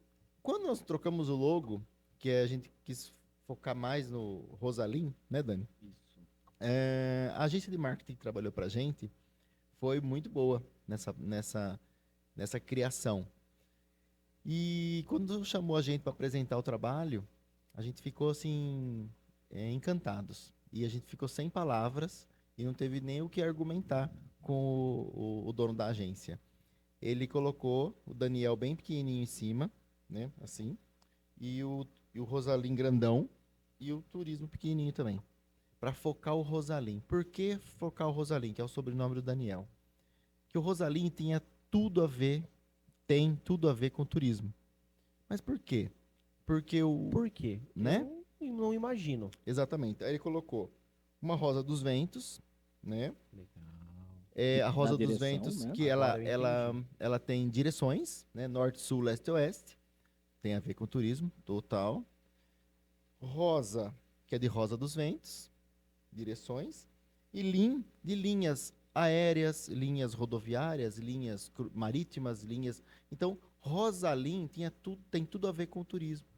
Quando nós trocamos o logo, que a gente quis focar mais no Rosalim, né, Dani? Isso. A agência de marketing que trabalhou pra gente foi muito boa nessa criação. E quando chamou a gente para apresentar o trabalho, a gente ficou assim, encantados. E a gente ficou sem palavras e não teve nem o que argumentar com o dono da agência. Ele colocou o Daniel bem pequenininho em cima, né, assim, e o Rosalim grandão e o turismo pequenininho também, para focar o Rosalim. Por que focar o Rosalim, que é o sobrenome do Daniel? Que o Rosalim tinha tudo a ver, tem tudo a ver com turismo. Mas por quê? Porque Por quê? né? Eu não imagino. Exatamente. Aí ele colocou uma rosa dos ventos, né? Legal. A rosa Na dos direção, ventos, né? que Agora eu ela tem direções, né? Norte, sul, leste e oeste. Tem a ver com turismo, total. Rosa, que é de rosa dos ventos, direções. E de linhas aéreas, linhas rodoviárias, linhas marítimas, linhas. Então, Rosalim tem tudo a ver com turismo.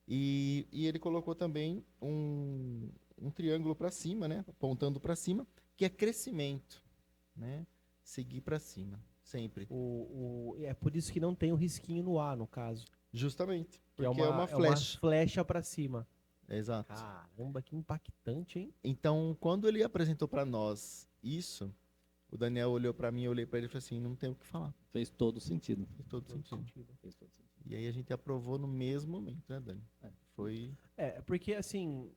E ele colocou também um triângulo para cima, né? Apontando para cima, que é crescimento, né? Seguir para cima, sempre. É por isso que não tem o risquinho no A, no caso. Justamente, Que porque é uma flecha. flecha pra cima. Exato. Caramba, que impactante, hein? Então, quando ele apresentou para nós isso, o Daniel olhou para mim, eu olhei para ele e falei assim, não tem o que falar. Fez todo sentido. Fez todo sentido. Fez todo sentido. E aí a gente aprovou no mesmo momento, né, Dani? Foi. Porque assim,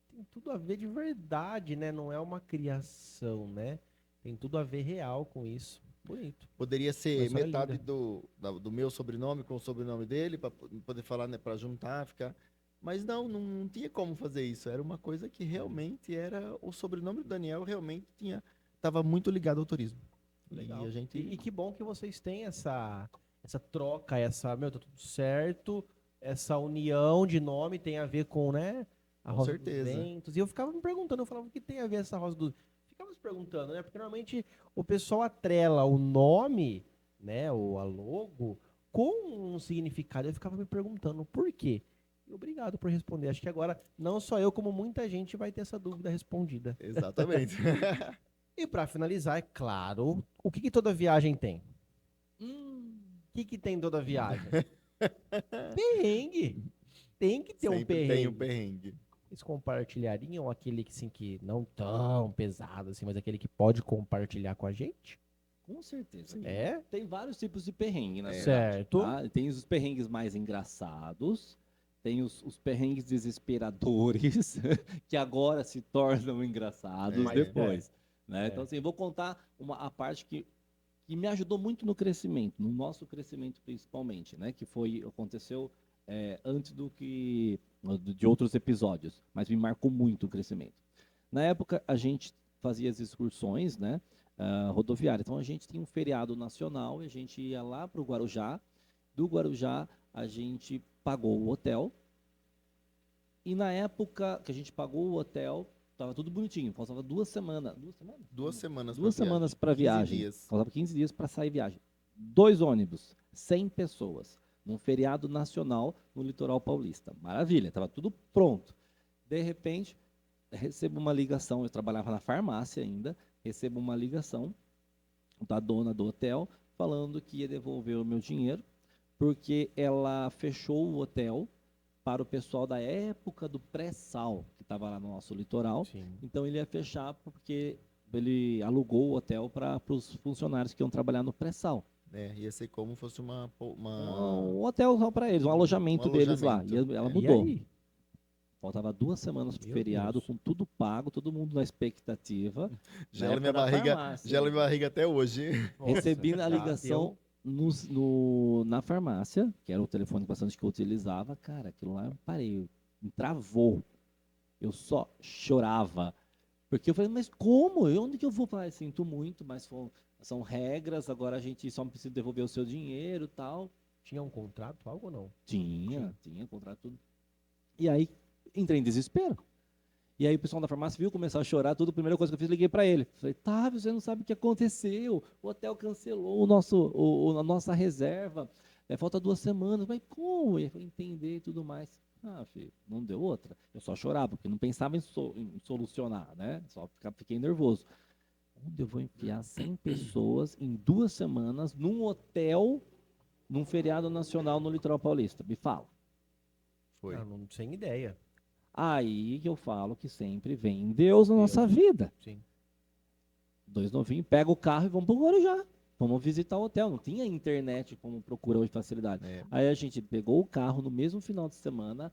tem tudo a ver de verdade, né? Não é uma criação, né? Tem tudo a ver real com isso. Bonito. Poderia Uma ser história metade linda. do meu sobrenome com o sobrenome dele, para poder falar, né, para juntar, ficar. Mas não tinha como fazer isso. Era uma coisa que realmente era. O sobrenome do Daniel realmente estava muito ligado ao turismo. Legal. E a gente. E que bom que vocês têm essa troca, tá tudo certo, essa união de nome tem a ver com, né, a Com Rosa certeza. dos Ventos. E eu ficava me perguntando, eu falava, o que tem a ver essa Rosa dos... Ficava me perguntando, né, porque normalmente o pessoal atrela o nome, né, a logo, com um significado. Eu ficava me perguntando, por quê? E obrigado por responder. Acho que agora, não só eu, como muita gente vai ter essa dúvida respondida. Exatamente. E para finalizar, é claro, o que toda viagem tem? O que tem toda viagem? Perrengue. Tem que ter um Sempre perrengue. tem um perrengue. Vocês compartilhariam aquele que, assim, que não tão pesado assim, mas aquele que pode compartilhar com a gente? Com certeza. É? Tem vários tipos de perrengue, na verdade. Certo. Tá? Tem os perrengues mais engraçados, tem os perrengues desesperadores, que agora se tornam engraçados Mas, depois. Né? É. Então, assim, eu vou contar a parte que me ajudou muito no crescimento, no nosso crescimento principalmente, né? Que aconteceu antes de outros episódios, mas me marcou muito o crescimento. Na época, a gente fazia as excursões, né? Rodoviária. Então a gente tinha um feriado nacional e a gente ia lá para o Guarujá. Do Guarujá a gente pagou o hotel. E na época que a gente pagou o hotel, estava tudo bonitinho. Faltava 2 semanas. 2 semanas? 2 semanas. 2 semanas para 15 viagem. dias. Faltava 15 dias para sair viagem. 2 ônibus, 100 pessoas, num feriado nacional no litoral paulista. Maravilha, estava tudo pronto. De repente, recebo uma ligação. Eu trabalhava na farmácia ainda. Recebo uma ligação da dona do hotel falando que ia devolver o meu dinheiro porque ela fechou o hotel para o pessoal da época do pré-sal, que estava lá no nosso litoral. Sim. Então ele ia fechar porque ele alugou o hotel para os funcionários que iam trabalhar no pré-sal. Ia ser como fosse Um hotel só para eles, um alojamento deles lá. E alojamento. ela É. mudou. E aí? Faltava 2 semanas pro Meu feriado, Deus. com tudo pago, todo mundo na expectativa. Na Gela época minha da barriga, farmácia. gela minha barriga até hoje. Recebi Nossa, na já ligação na farmácia, que era o telefone bastante que eu utilizava. Cara, aquilo lá eu parei, me travou. Eu só chorava. Porque eu falei, mas como? Onde que eu vou falar? Sinto muito, mas são regras, agora a gente só precisa devolver o seu dinheiro e tal. tinha um contrato, algo ou não? Tinha contrato tudo. E aí entrei em desespero. E aí o pessoal da farmácia viu começar a chorar, tudo. A primeira coisa que eu fiz, liguei para ele. Falei, tá, você não sabe o que aconteceu. O hotel cancelou a nossa reserva. Falta 2 semanas. Mas como? E ele falou, entender e tudo mais. Ah, filho, não deu outra. Eu só chorava, porque não pensava em solucionar, né? Só fiquei nervoso. Onde eu vou enfiar 100 pessoas em 2 semanas num hotel, num feriado nacional no litoral paulista? Me fala. Foi. Não, sem ideia. Aí que eu falo que sempre vem Deus na Deus. nossa vida. Sim. 2 novinhos, pega o carro e vamos pro Guarujá. Vamos visitar o hotel. Não tinha internet como procura hoje facilidade. É. Aí a gente pegou o carro no mesmo final de semana,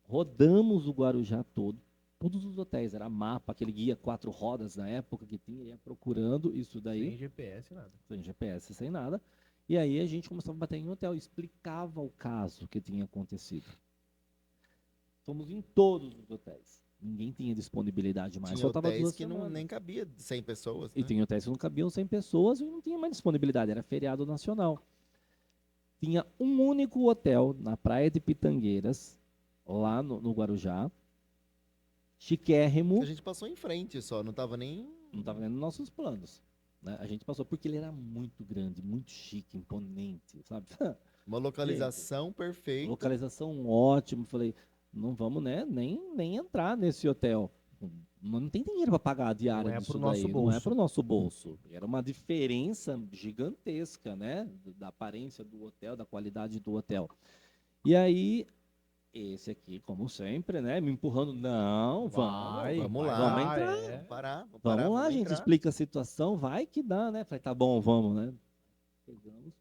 rodamos o Guarujá todo, todos os hotéis. Era mapa, aquele guia 4 rodas na época que tinha, ia procurando isso daí. Sem GPS, nada. Sem GPS, sem nada. E aí a gente começava a bater em hotel, explicava o caso que tinha acontecido. Fomos em todos os hotéis. Ninguém tinha disponibilidade mais. Tinha Só tava hotéis 2 que semanas. nem cabia 100 pessoas, E né? tem hotéis que não cabiam 100 pessoas e não tinha mais disponibilidade, era feriado nacional. Tinha um único hotel na praia de Pitangueiras, lá no Guarujá, chiquérrimo, Que a gente passou em frente só, não tava nem... não estava nem nos nossos planos. Né? A gente passou porque ele era muito grande, muito chique, imponente, sabe? Uma localização perfeita. Localização ótima. Falei, não vamos nem entrar nesse hotel. Não tem dinheiro para pagar a diária Não é disso pro nosso daí, não é bolso. para o nosso bolso. Era uma diferença gigantesca, né? Da aparência do hotel, da qualidade do hotel. E aí, esse aqui, como sempre, né? Me empurrando, não, Vamos vai lá. vamos entrar. é. Vamos parar, vamos Vamos parar, lá, vamos gente, entrar. explica a situação, vai que dá, né? Falei, tá bom, vamos, né? Pegamos.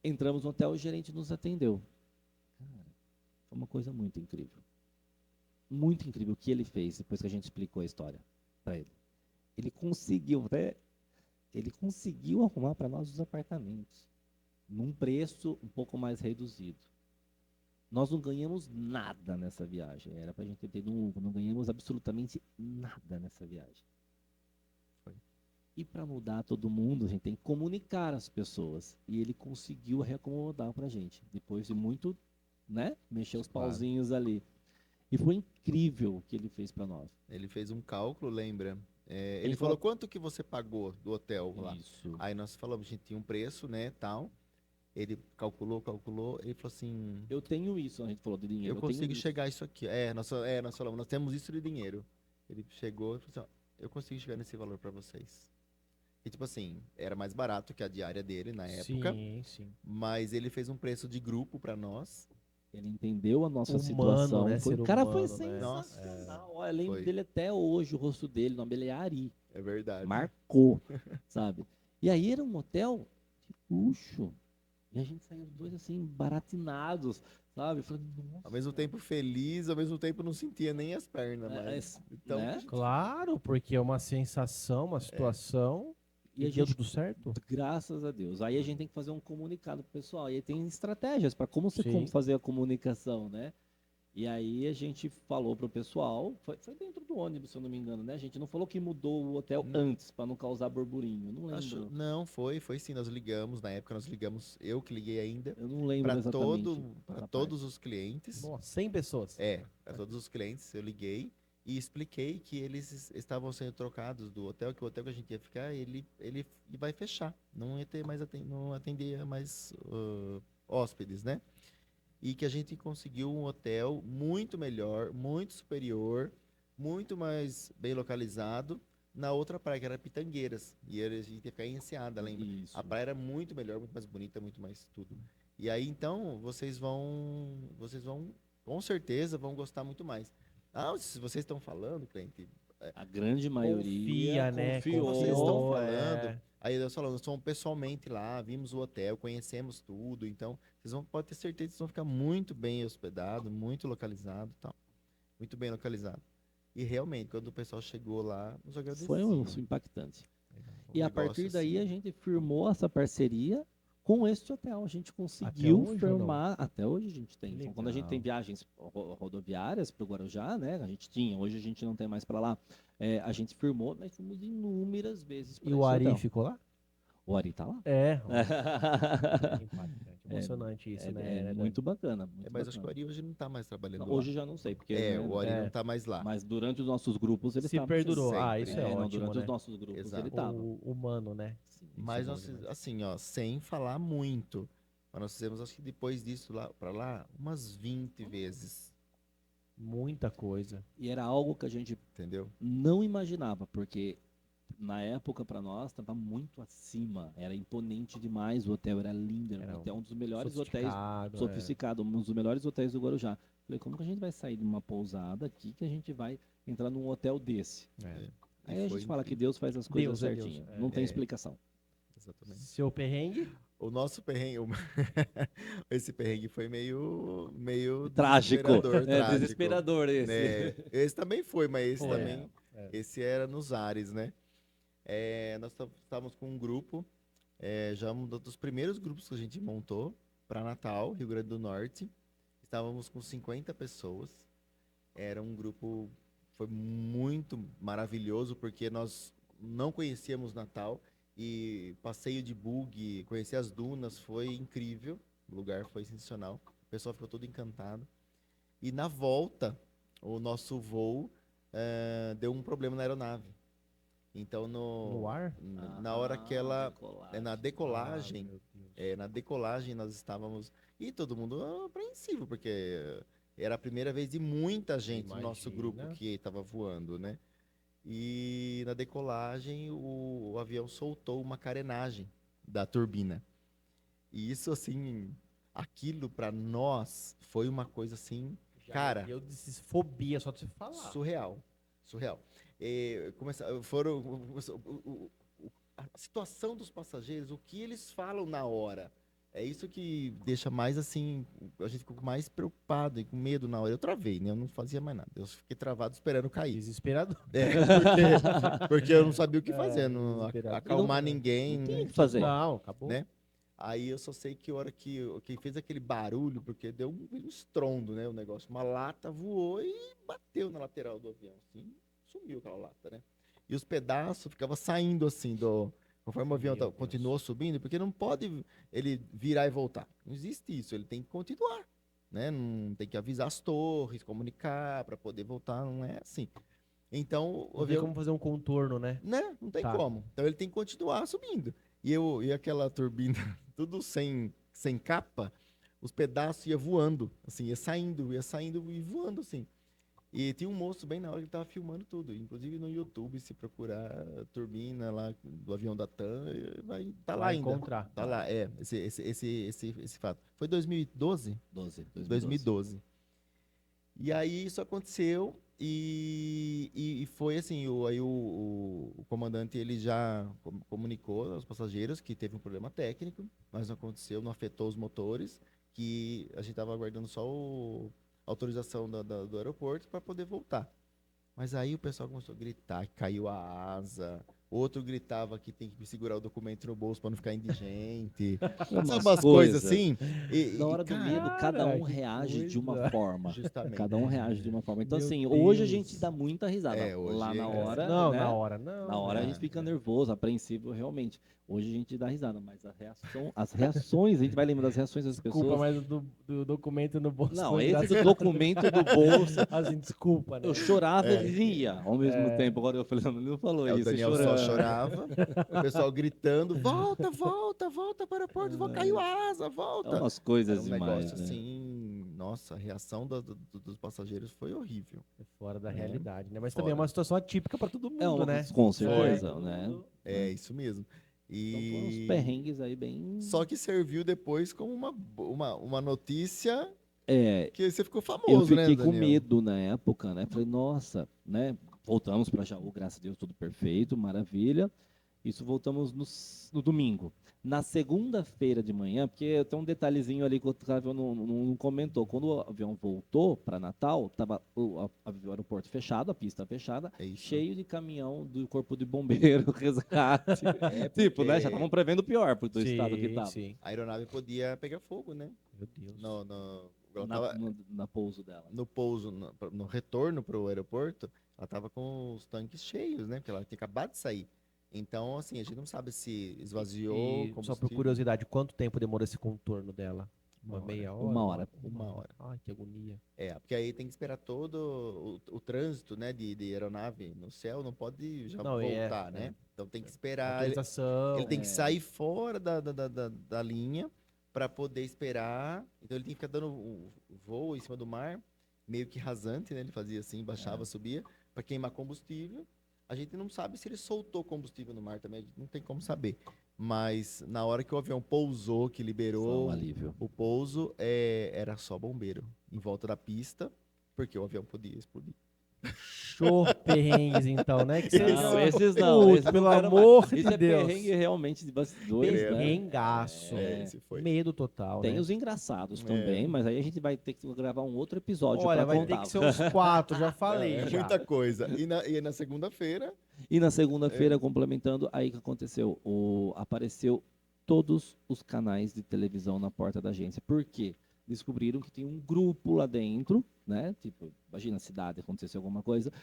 Entramos no hotel, o gerente nos atendeu. Cara, foi uma coisa muito incrível. Muito incrível o que ele fez depois que a gente explicou a história para ele. Ele conseguiu, né? Ele conseguiu arrumar para nós os apartamentos num preço um pouco mais reduzido. Nós não ganhamos nada nessa viagem. Era para a gente ter um lucro. Não ganhamos absolutamente nada nessa viagem. E para mudar todo mundo, a gente tem que comunicar as pessoas. E ele conseguiu reacomodar para a gente. Depois de muito, né? Mexer os Claro. pauzinhos ali. E foi incrível o que ele fez para nós. Ele fez um cálculo, lembra? Ele Ele falou, falou- quanto que você pagou do hotel lá? Isso. Aí nós falamos, a gente tinha um preço, né, tal. Ele calculou, ele falou assim, Eu tenho isso, a gente falou de dinheiro. eu consigo tenho isso. chegar a isso aqui. Nós falamos, nós temos isso de dinheiro. Ele chegou e falou assim, ó, eu consigo chegar nesse valor para vocês. E tipo assim, era mais barato que a diária dele na época, Sim. mas ele fez um preço de grupo para nós. Ele entendeu a nossa Humano, situação. né? O Ser cara foi humano, né? sensacional. Olha, eu lembro Foi. dele até hoje, o rosto dele, o nome dele é Ari. É verdade. Marcou, sabe? E aí era um hotel de luxo. E a gente saiu os dois assim, baratinados, sabe? Falei, nossa. Ao mesmo tempo feliz, ao mesmo tempo não sentia nem as pernas, mas... Então, né? Claro, porque é uma sensação, uma situação. E E a deu gente, tudo certo? graças a Deus. Aí a gente tem que fazer um comunicado pro pessoal. E aí tem estratégias para como você Sim. fazer a comunicação, né? E aí a gente falou pro pessoal, foi dentro do ônibus, se eu não me engano, né? A gente não falou que mudou o hotel antes, para não causar burburinho. Não lembro. Não, foi sim, nós ligamos, na época nós ligamos, eu que liguei ainda, Eu não lembro para exatamente. essa todos os clientes. Nossa, 100 pessoas. Para todos os clientes eu liguei e expliquei que eles estavam sendo trocados do hotel, que o hotel que a gente ia ficar, ele vai fechar, não ia ter mais não atendia mais hóspedes, né? E que a gente conseguiu um hotel muito melhor, muito superior, muito mais bem localizado na outra praia, que era Pitangueiras. E a gente ia ficar em Enseada, lembra? Isso. A praia era muito melhor, muito mais bonita, muito mais tudo. E aí, então, vocês vão, com certeza, vão gostar muito mais. Ah, se vocês estão falando, cliente, A grande maioria Confia, né? confiou. vocês estão Confiou, falando, Aí nós falamos, nós fomos pessoalmente lá, vimos o hotel, conhecemos tudo, então pode ter certeza que vocês vão ficar muito bem hospedados, muito localizado e tal. Muito bem localizado. E realmente, quando o pessoal chegou lá, nos Foi agradeciam. impactante. Um E a negócio partir daí assim. a gente firmou essa parceria com este hotel. A gente conseguiu hoje ou não? firmar, até hoje a gente tem. Que Então, quando a gente tem legal. viagens rodoviárias para o Guarujá, né? A gente tinha, hoje a gente não tem mais para lá. A gente firmou, nós fomos inúmeras vezes para E esse o Ari hotel. ficou lá? O Ari tá lá. É. Impactante, emocionante isso, né? Muito bacana. Muito Mas acho que o bacana. Ari hoje não tá mais trabalhando Não, lá. hoje já não sei, porque O Ari É. não tá mais lá. mas durante os nossos grupos ele Se estava. perdurou. sempre. Isso é Não, ótimo, durante né? os nossos grupos Exato. ele estava. O humano, né? Mas Isso é nós, bom demais. assim, ó, sem falar muito. Mas nós fizemos, acho que depois disso lá pra lá, umas 20 vezes. Muita coisa. E era algo que a gente Entendeu? não imaginava, porque na época para nós estava muito acima, era imponente demais, o hotel era lindo, era Era um hotel, um dos melhores hotéis, Sofisticado, sofisticado, um dos melhores hotéis do Guarujá. Falei, como que a gente vai sair de uma pousada aqui que a gente vai entrar num hotel desse? É. Aí a foi gente fala que incrível. Deus faz as coisas Deus é Deus, certinho, é. não tem É. explicação. Exatamente. Seu perrengue? O nosso perrengue, esse perrengue foi meio Trágico, desesperador, trágico, desesperador esse. né? Esse também foi, mas esse Foi. também, esse era nos ares, né? Nós estávamos com um grupo, já um dos primeiros grupos que a gente montou para Natal, Rio Grande do Norte. Estávamos com 50 pessoas. Era um grupo, foi muito maravilhoso, porque nós não conhecíamos Natal. E passeio de buggy, conhecer as dunas, foi incrível. O lugar foi sensacional. O pessoal ficou todo encantado. E na volta, o nosso voo deu um problema na aeronave. Então, No ar? na hora que ela... Decolagem. na decolagem, Ah, meu Deus. na decolagem nós estávamos... E todo mundo apreensivo, porque era a primeira vez de muita gente no nosso grupo Imagina. que estava voando, né? E na decolagem o avião soltou uma carenagem da turbina. E isso, assim, aquilo para nós foi uma coisa assim, cara, Eu disse fobia só de você falar. surreal. A situação dos passageiros, o que eles falam na hora. É isso que deixa mais assim, a gente ficou mais preocupado e com medo na hora. Eu travei, né? Eu não fazia mais nada. Eu fiquei travado esperando cair. Desesperador. Porque eu não sabia o que fazer, não desesperador. acalmar ninguém, Não tinha né? o que fazer. Não, acabou. Né? Aí eu só sei que a hora que fez aquele barulho, porque deu um estrondo, né? O negócio. Uma lata voou e bateu na lateral do avião, assim, sumiu aquela lata, né? E os pedaços ficavam saindo assim conforme o avião Meu Deus. continuou subindo, porque não pode ele virar e voltar. Não existe isso, ele tem que continuar, né? Não tem que avisar as torres, comunicar para poder voltar, não é assim. Então, o Não tem avião, como fazer um contorno, né? né? Não tem Tá. como. Então ele tem que continuar subindo. E aquela turbina, tudo sem capa, os pedaços ia voando, assim, ia saindo e voando, assim. E tinha um moço bem na hora que estava filmando tudo. Inclusive no YouTube, se procurar a turbina lá do avião da TAM, tá lá Vai ainda. encontrar. Tá lá, esse fato. Foi 2012? 2012. E aí isso aconteceu e foi assim, o comandante ele já comunicou aos passageiros que teve um problema técnico, mas não aconteceu, não afetou os motores, que a gente estava aguardando só a autorização do aeroporto para poder voltar. Mas aí o pessoal começou a gritar que caiu a asa. Outro gritava que tem que segurar o documento no bolso para não ficar indigente. Sabe umas coisas assim? Na hora do cara, medo, cada um que reage de uma coisa. forma. justamente. Cada um reage de uma forma. Então, Meu assim, hoje a Deus. gente dá muita risada. Hoje Lá na hora, Não, né? na hora não. Na hora a né? gente fica nervoso, apreensivo, realmente. Hoje a gente dá risada, mas as reações, a gente vai lembrar das reações das Desculpa, pessoas. mas do documento no bolso. Não, foi esse do engraçado. documento do bolso, Assim, desculpa, né? eu chorava e ria ao mesmo tempo. Agora eu falei, não, ele não falou O isso, Daniel chorando. só chorava, o pessoal gritando, volta para o aeroporto, caiu a asa, É volta. umas Era coisas um demais, negócio né? assim, nossa, a reação dos passageiros foi horrível. É fora da É, realidade, né? Mas fora. também é uma situação atípica para todo mundo, É uma, né? com certeza, Todo né? mundo. Isso mesmo. Então foram uns E perrengues aí bem... só que serviu depois como uma notícia É, que você ficou eu famoso, né, fiquei com Daniel? medo na época, né? Falei, nossa, né? Voltamos para Jaú, graças a Deus, tudo perfeito, maravilha. Isso voltamos no domingo. Na segunda-feira de manhã, porque tem um detalhezinho ali que o Otávio não comentou. Quando o avião voltou para Natal, estava o aeroporto fechado, a pista fechada, É isso. cheio de caminhão do Corpo de Bombeiro, resgate. Tipo, né? Já estavam prevendo o pior pro estado que estava. sim. A aeronave podia pegar fogo, né? Meu Deus. Ela tava Na pouso dela. no pouso, no retorno para o aeroporto, ela tava com os tanques cheios, né? Porque ela tinha acabado de sair. Então, assim, a gente não sabe se esvaziou E só por combustível. curiosidade, quanto tempo demorou esse contorno dela? Uma meia hora? Uma hora. Uma hora. Ai, que agonia. Porque aí tem que esperar todo o trânsito, né, de aeronave no céu, não pode já Não, voltar, né? Então tem que esperar. Autorização. Ele tem que sair fora da linha para poder esperar. Então ele tem que ficar dando o voo em cima do mar, meio que rasante, né? Ele fazia assim, baixava, subia, para queimar combustível. A gente não sabe se ele soltou combustível no mar também, a gente não tem como saber. Mas na hora que o avião pousou, que Foi liberou um alívio. o pouso, era só bombeiro em volta da pista, porque o avião podia explodir. Show perrengues, então, né? Que você Não, esses não. Putz, Esses pelo não quero amor mais. de Isso é Deus. perrengue realmente de bastidores, né? Perrengaço. Esse foi. Medo total, Tem né? os engraçados também, mas aí a gente vai ter que gravar um outro episódio Olha, para vai contar. ter que ser uns 4, já falei. É já. muita coisa. E na segunda-feira, E na segunda-feira, complementando, aí que aconteceu? Apareceu todos os canais de televisão na porta da agência. Por quê? Descobriram que tem um grupo lá dentro, né? Tipo, imagina a cidade, aconteceu alguma coisa.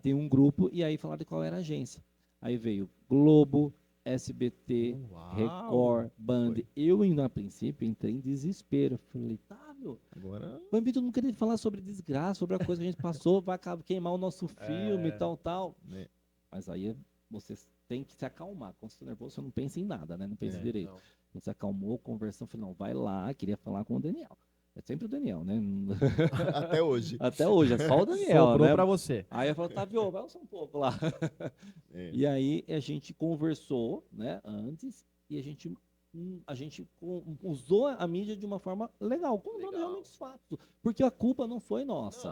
Tem um grupo, e aí falaram de qual era a agência. Aí veio Globo, SBT, Uau. Record, Band. Foi. Eu, a princípio, entrei em desespero. Falei, tá, meu, agora Bambito não queria falar sobre desgraça, sobre a coisa que a gente passou, vai queimar o nosso filme e tal. né, Mas aí você tem que se acalmar. Quando você está nervoso, você não pensa em nada, né? Não pensa É, direito. não. A gente se acalmou, conversão, falei, não, vai lá, queria falar com o Daniel. É sempre o Daniel, né? até hoje. Até hoje, é só o Daniel, Sobrou né? pra você. Aí eu falei, Tavio, vai só um pouco lá. É. E aí a gente conversou, né, antes, e a gente usou a mídia de uma forma legal, contando realmente os fatos. Porque a culpa não foi nossa.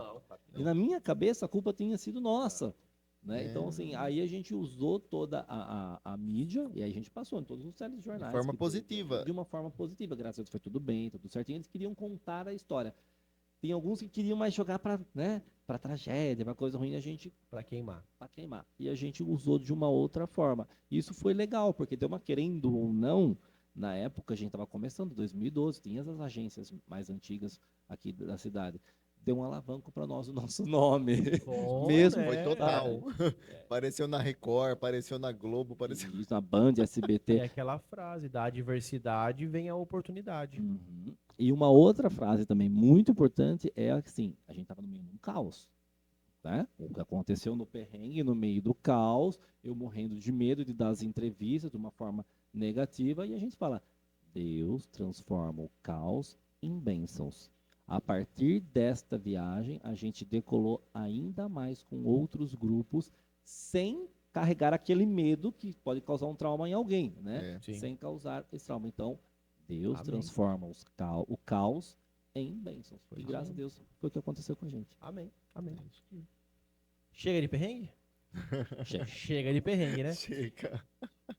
E na minha cabeça, a culpa tinha sido nossa. Né? Então, assim, aí a gente usou toda a mídia e aí a gente passou em todos os telejornais. De forma positiva. De uma forma positiva. Graças a Deus foi tudo bem, tudo certinho. Eles queriam contar a história. Tem alguns que queriam mais jogar para, né, para tragédia, para coisa ruim, a gente Pra queimar. para queimar. E a gente usou de uma outra forma. Isso foi legal, porque deu uma querendo ou não, na época a gente estava começando, 2012, tinha as agências mais antigas aqui da cidade. Deu um alavanco para nós o nosso nome. Bom, Mesmo né? Foi total. É. Apareceu na Record, apareceu na Globo, apareceu. Isso, na Band, E SBT. aquela frase, da adversidade vem a oportunidade. Uhum. E uma outra frase também muito importante é assim, a gente estava no meio de um caos. Né? O que aconteceu no perrengue, no meio do caos, eu morrendo de medo de dar as entrevistas de uma forma negativa, e a gente fala, Deus transforma o caos em bênçãos. A partir desta viagem, a gente decolou ainda mais com outros grupos, sem carregar aquele medo que pode causar um trauma em alguém, né? Sim. Sem causar esse trauma. Então, Deus Amém. transforma o caos em bênçãos. Foi E isso graças a Deus foi o que aconteceu com a gente. Amém. Amém. Chega de perrengue? Chega. Chega de perrengue, né? Chega.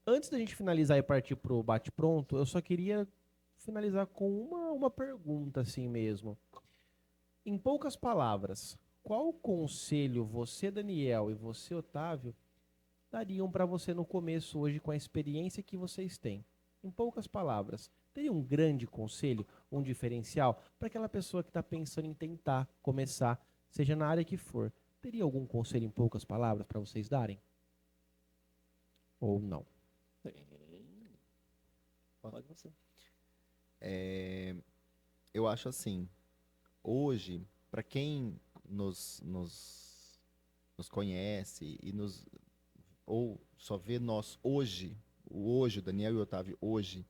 Antes da gente finalizar e partir pro bate-pronto, eu só queria finalizar com uma pergunta assim mesmo. Em poucas palavras, qual conselho você, Daniel, e você, Otávio, dariam para você no começo hoje com a experiência que vocês têm? Em poucas palavras, teria um grande conselho, um diferencial para aquela pessoa que está pensando em tentar começar, seja na área que for? Teria algum conselho em poucas palavras para vocês darem? Ou não? Pode você. Eu acho assim, hoje, para quem nos conhece ou só vê nós hoje, o Daniel e o Otávio hoje,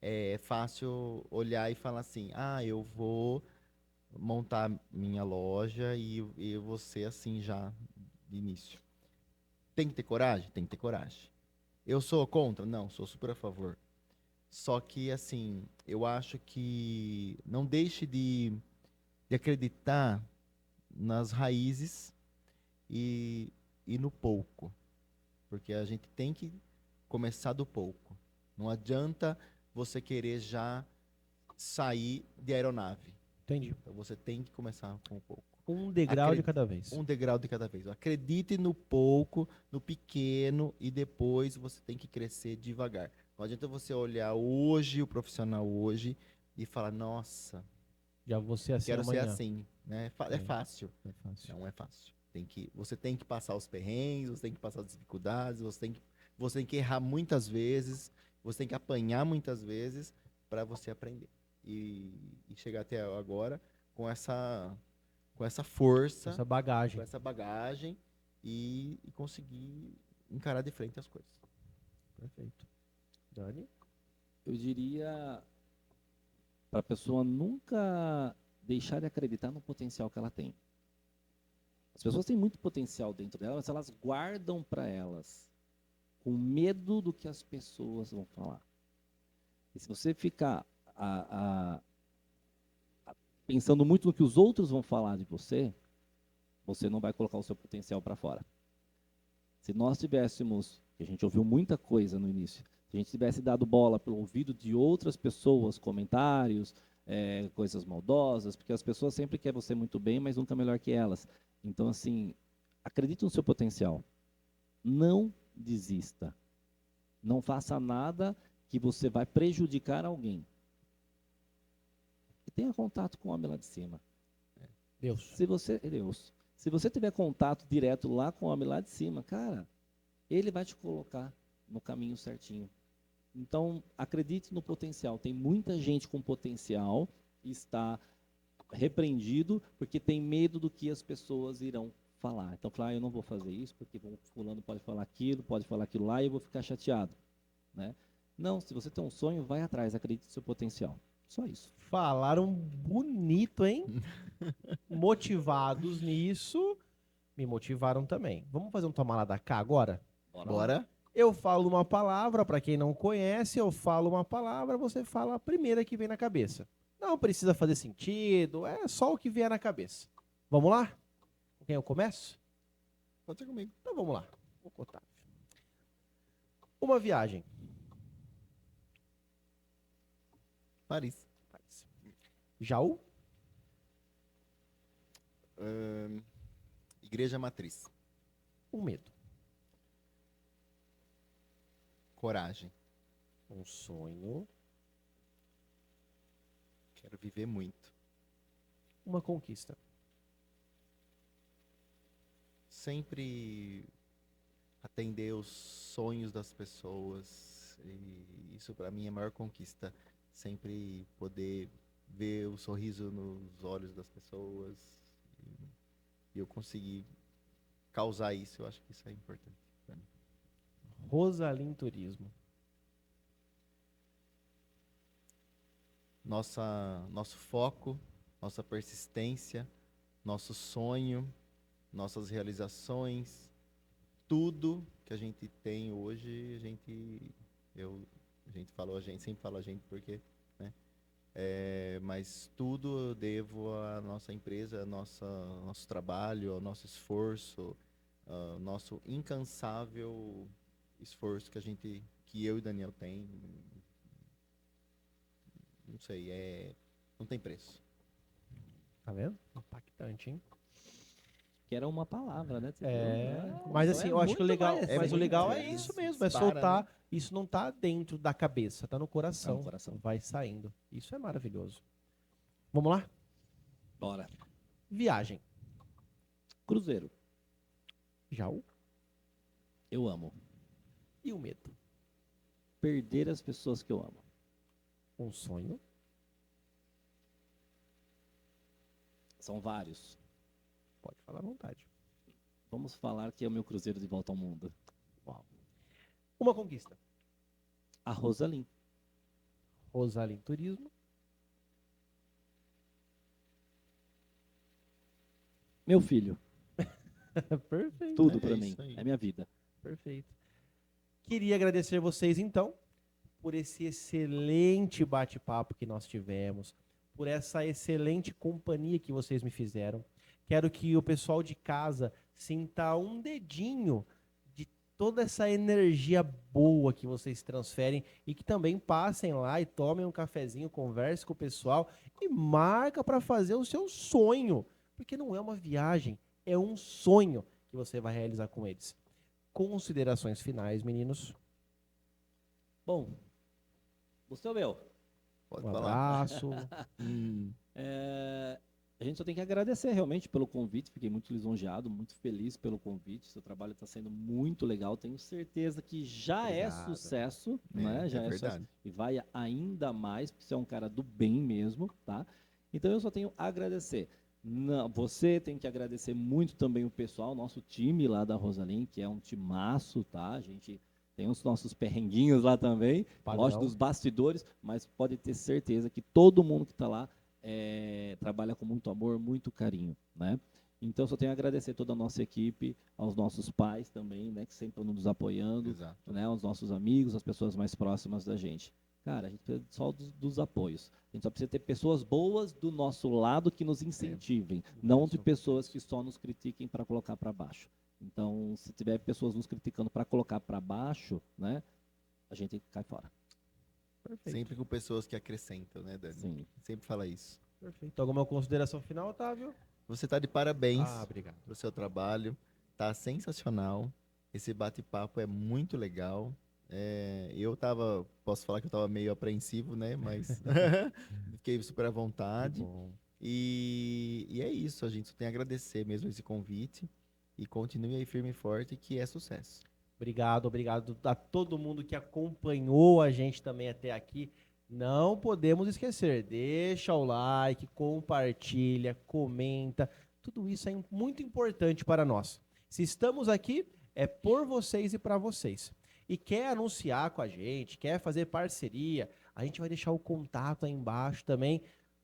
é fácil olhar e falar assim, eu vou montar minha loja e eu vou ser assim já de início. Tem que ter coragem? Tem que ter coragem. Eu sou contra? Não, sou super a favor. Só que, assim, eu acho que não deixe de acreditar nas raízes e no pouco. Porque a gente tem que começar do pouco. Não adianta você querer já sair de aeronave. Entendi. Então você tem que começar com pouco. Um degrau de Acre- cada vez. Um degrau de cada vez. Acredite no pouco, no pequeno, e depois você tem que crescer devagar. Não adianta você olhar hoje, o profissional hoje, e falar, nossa, Já vou ser assim quero ser amanhã. assim. Né? É. É fácil. É fácil. Não é fácil. Você tem que passar os perrengues, você tem que passar as dificuldades, você tem que errar muitas vezes, você tem que apanhar muitas vezes para você aprender. E chegar até agora com essa força, Essa bagagem. com essa bagagem e conseguir encarar de frente as coisas. Perfeito. Dani? Eu diria para a pessoa nunca deixar de acreditar no potencial que ela tem. As pessoas têm muito potencial dentro delas, mas elas guardam para elas, com medo do que as pessoas vão falar. E se você ficar pensando muito no que os outros vão falar de você, você não vai colocar o seu potencial para fora. Se nós tivéssemos, que a gente ouviu muita coisa no início, se a gente tivesse dado bola pelo ouvido de outras pessoas, comentários, coisas maldosas, porque as pessoas sempre querem você muito bem, mas nunca melhor que elas. Então, assim, acredite no seu potencial. Não desista. Não faça nada que você vai prejudicar alguém. E tenha contato com o homem lá de cima. Deus. Se você tiver contato direto lá com o homem lá de cima, cara, ele vai te colocar no caminho certinho. Então, acredite no potencial. Tem muita gente com potencial e está repreendido porque tem medo do que as pessoas irão falar. Então, claro, eu não vou fazer isso porque o fulano pode falar aquilo lá e eu vou ficar chateado, né? Não, se você tem um sonho, vai atrás, acredite no seu potencial. Só isso. Falaram bonito, hein? Motivados nisso, me motivaram também. Vamos fazer um toma lá da cá agora? Bora? Eu falo uma palavra, para quem não conhece, eu falo uma palavra, você fala a primeira que vem na cabeça. Não precisa fazer sentido, é só o que vier na cabeça. Vamos lá? Com quem eu começo? Pode ser comigo. Então vamos lá. Vou contar. Uma viagem. Paris. Jaú? Igreja Matriz. Um medo. Coragem. Um sonho. Quero viver muito. Uma conquista. Sempre atender os sonhos das pessoas. E isso para mim é a maior conquista. Sempre poder ver o sorriso nos olhos das pessoas. E eu conseguir causar isso. Eu acho que isso é importante pra mim. Rosalim Turismo. Nosso foco, nossa persistência, nosso sonho, nossas realizações, tudo que a gente tem hoje, a gente sempre fala a gente porque, né? Mas tudo eu devo à nossa empresa, nosso trabalho, ao nosso esforço, ao nosso incansável esforço que eu e Daniel tem. Não sei, não tem preço. Tá vendo? Impactante, hein? Que era uma palavra, né? Mas assim, eu acho que o legal, mas o legal é mais. isso mesmo, é Dispara, soltar. né? Isso não tá dentro da cabeça, tá no coração. Tá no coração. Vai saindo. Isso é maravilhoso. Vamos lá? Bora. Viagem. Cruzeiro. Jaú. Eu amo. E o medo. Perder as pessoas que eu amo. Um sonho. São vários. Pode falar à vontade. Vamos falar que é o meu cruzeiro de volta ao mundo. Uau. Uma conquista. A Rosalim. Rosalim Turismo. Meu filho. Perfeito. Tudo É pra isso mim. aí. É minha vida. Perfeito. Queria agradecer vocês, então, por esse excelente bate-papo que nós tivemos, por essa excelente companhia que vocês me fizeram. Quero que o pessoal de casa sinta um dedinho de toda essa energia boa que vocês transferem e que também passem lá e tomem um cafezinho, converse com o pessoal e marca para fazer o seu sonho, porque não é uma viagem, é um sonho que você vai realizar com eles. Considerações finais, meninos. Bom, você é o meu. Pode Um falar. abraço. A gente só tem que agradecer realmente pelo convite. Fiquei muito lisonjeado, muito feliz pelo convite. Seu trabalho está sendo muito legal. Tenho certeza que já é Obrigado. sucesso, né? Já é sucesso. verdade. E vai ainda mais, porque você é um cara do bem mesmo, tá? Então eu só tenho a agradecer. Não, você tem que agradecer muito também o pessoal, nosso time lá da Rosalim, que é um timaço, tá? A gente tem os nossos perrenguinhos lá também, Padrão. lógico, dos bastidores, mas pode ter certeza que todo mundo que está lá trabalha com muito amor, muito carinho, né? Então, só tenho a agradecer toda a nossa equipe, aos nossos pais também, né, que sempre estão nos apoiando, Exato. né, aos nossos amigos, às pessoas mais próximas da gente. Cara, a gente precisa só dos apoios. A gente só precisa ter pessoas boas do nosso lado que nos incentivem, não de pessoas que só nos critiquem para colocar para baixo. Então, se tiver pessoas nos criticando para colocar para baixo, né, a gente cai fora. Perfeito. Sempre com pessoas que acrescentam, né, Dani? Sim. Sempre fala isso. Perfeito. Alguma consideração final, Otávio? Você está de parabéns Obrigado. pro seu trabalho. Tá sensacional. Esse bate-papo é muito legal. Posso falar que eu tava meio apreensivo, né? Mas fiquei super à vontade. Bom. E é isso, a gente só tem a agradecer mesmo esse convite. E continue aí firme e forte, que é sucesso. Obrigado a todo mundo que acompanhou a gente também até aqui. Não podemos esquecer, deixa o like, compartilha, comenta. Tudo isso é muito importante para nós. Se estamos aqui, é por vocês e para vocês. E quer anunciar com a gente, quer fazer parceria, a gente vai deixar o contato aí embaixo também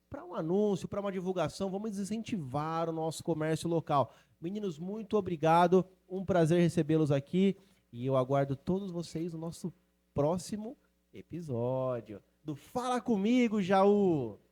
para um anúncio, para uma divulgação. Vamos incentivar o nosso comércio local. Meninos, muito obrigado. Um prazer recebê-los aqui. E eu aguardo todos vocês no nosso próximo episódio do Fala Comigo, Jaú!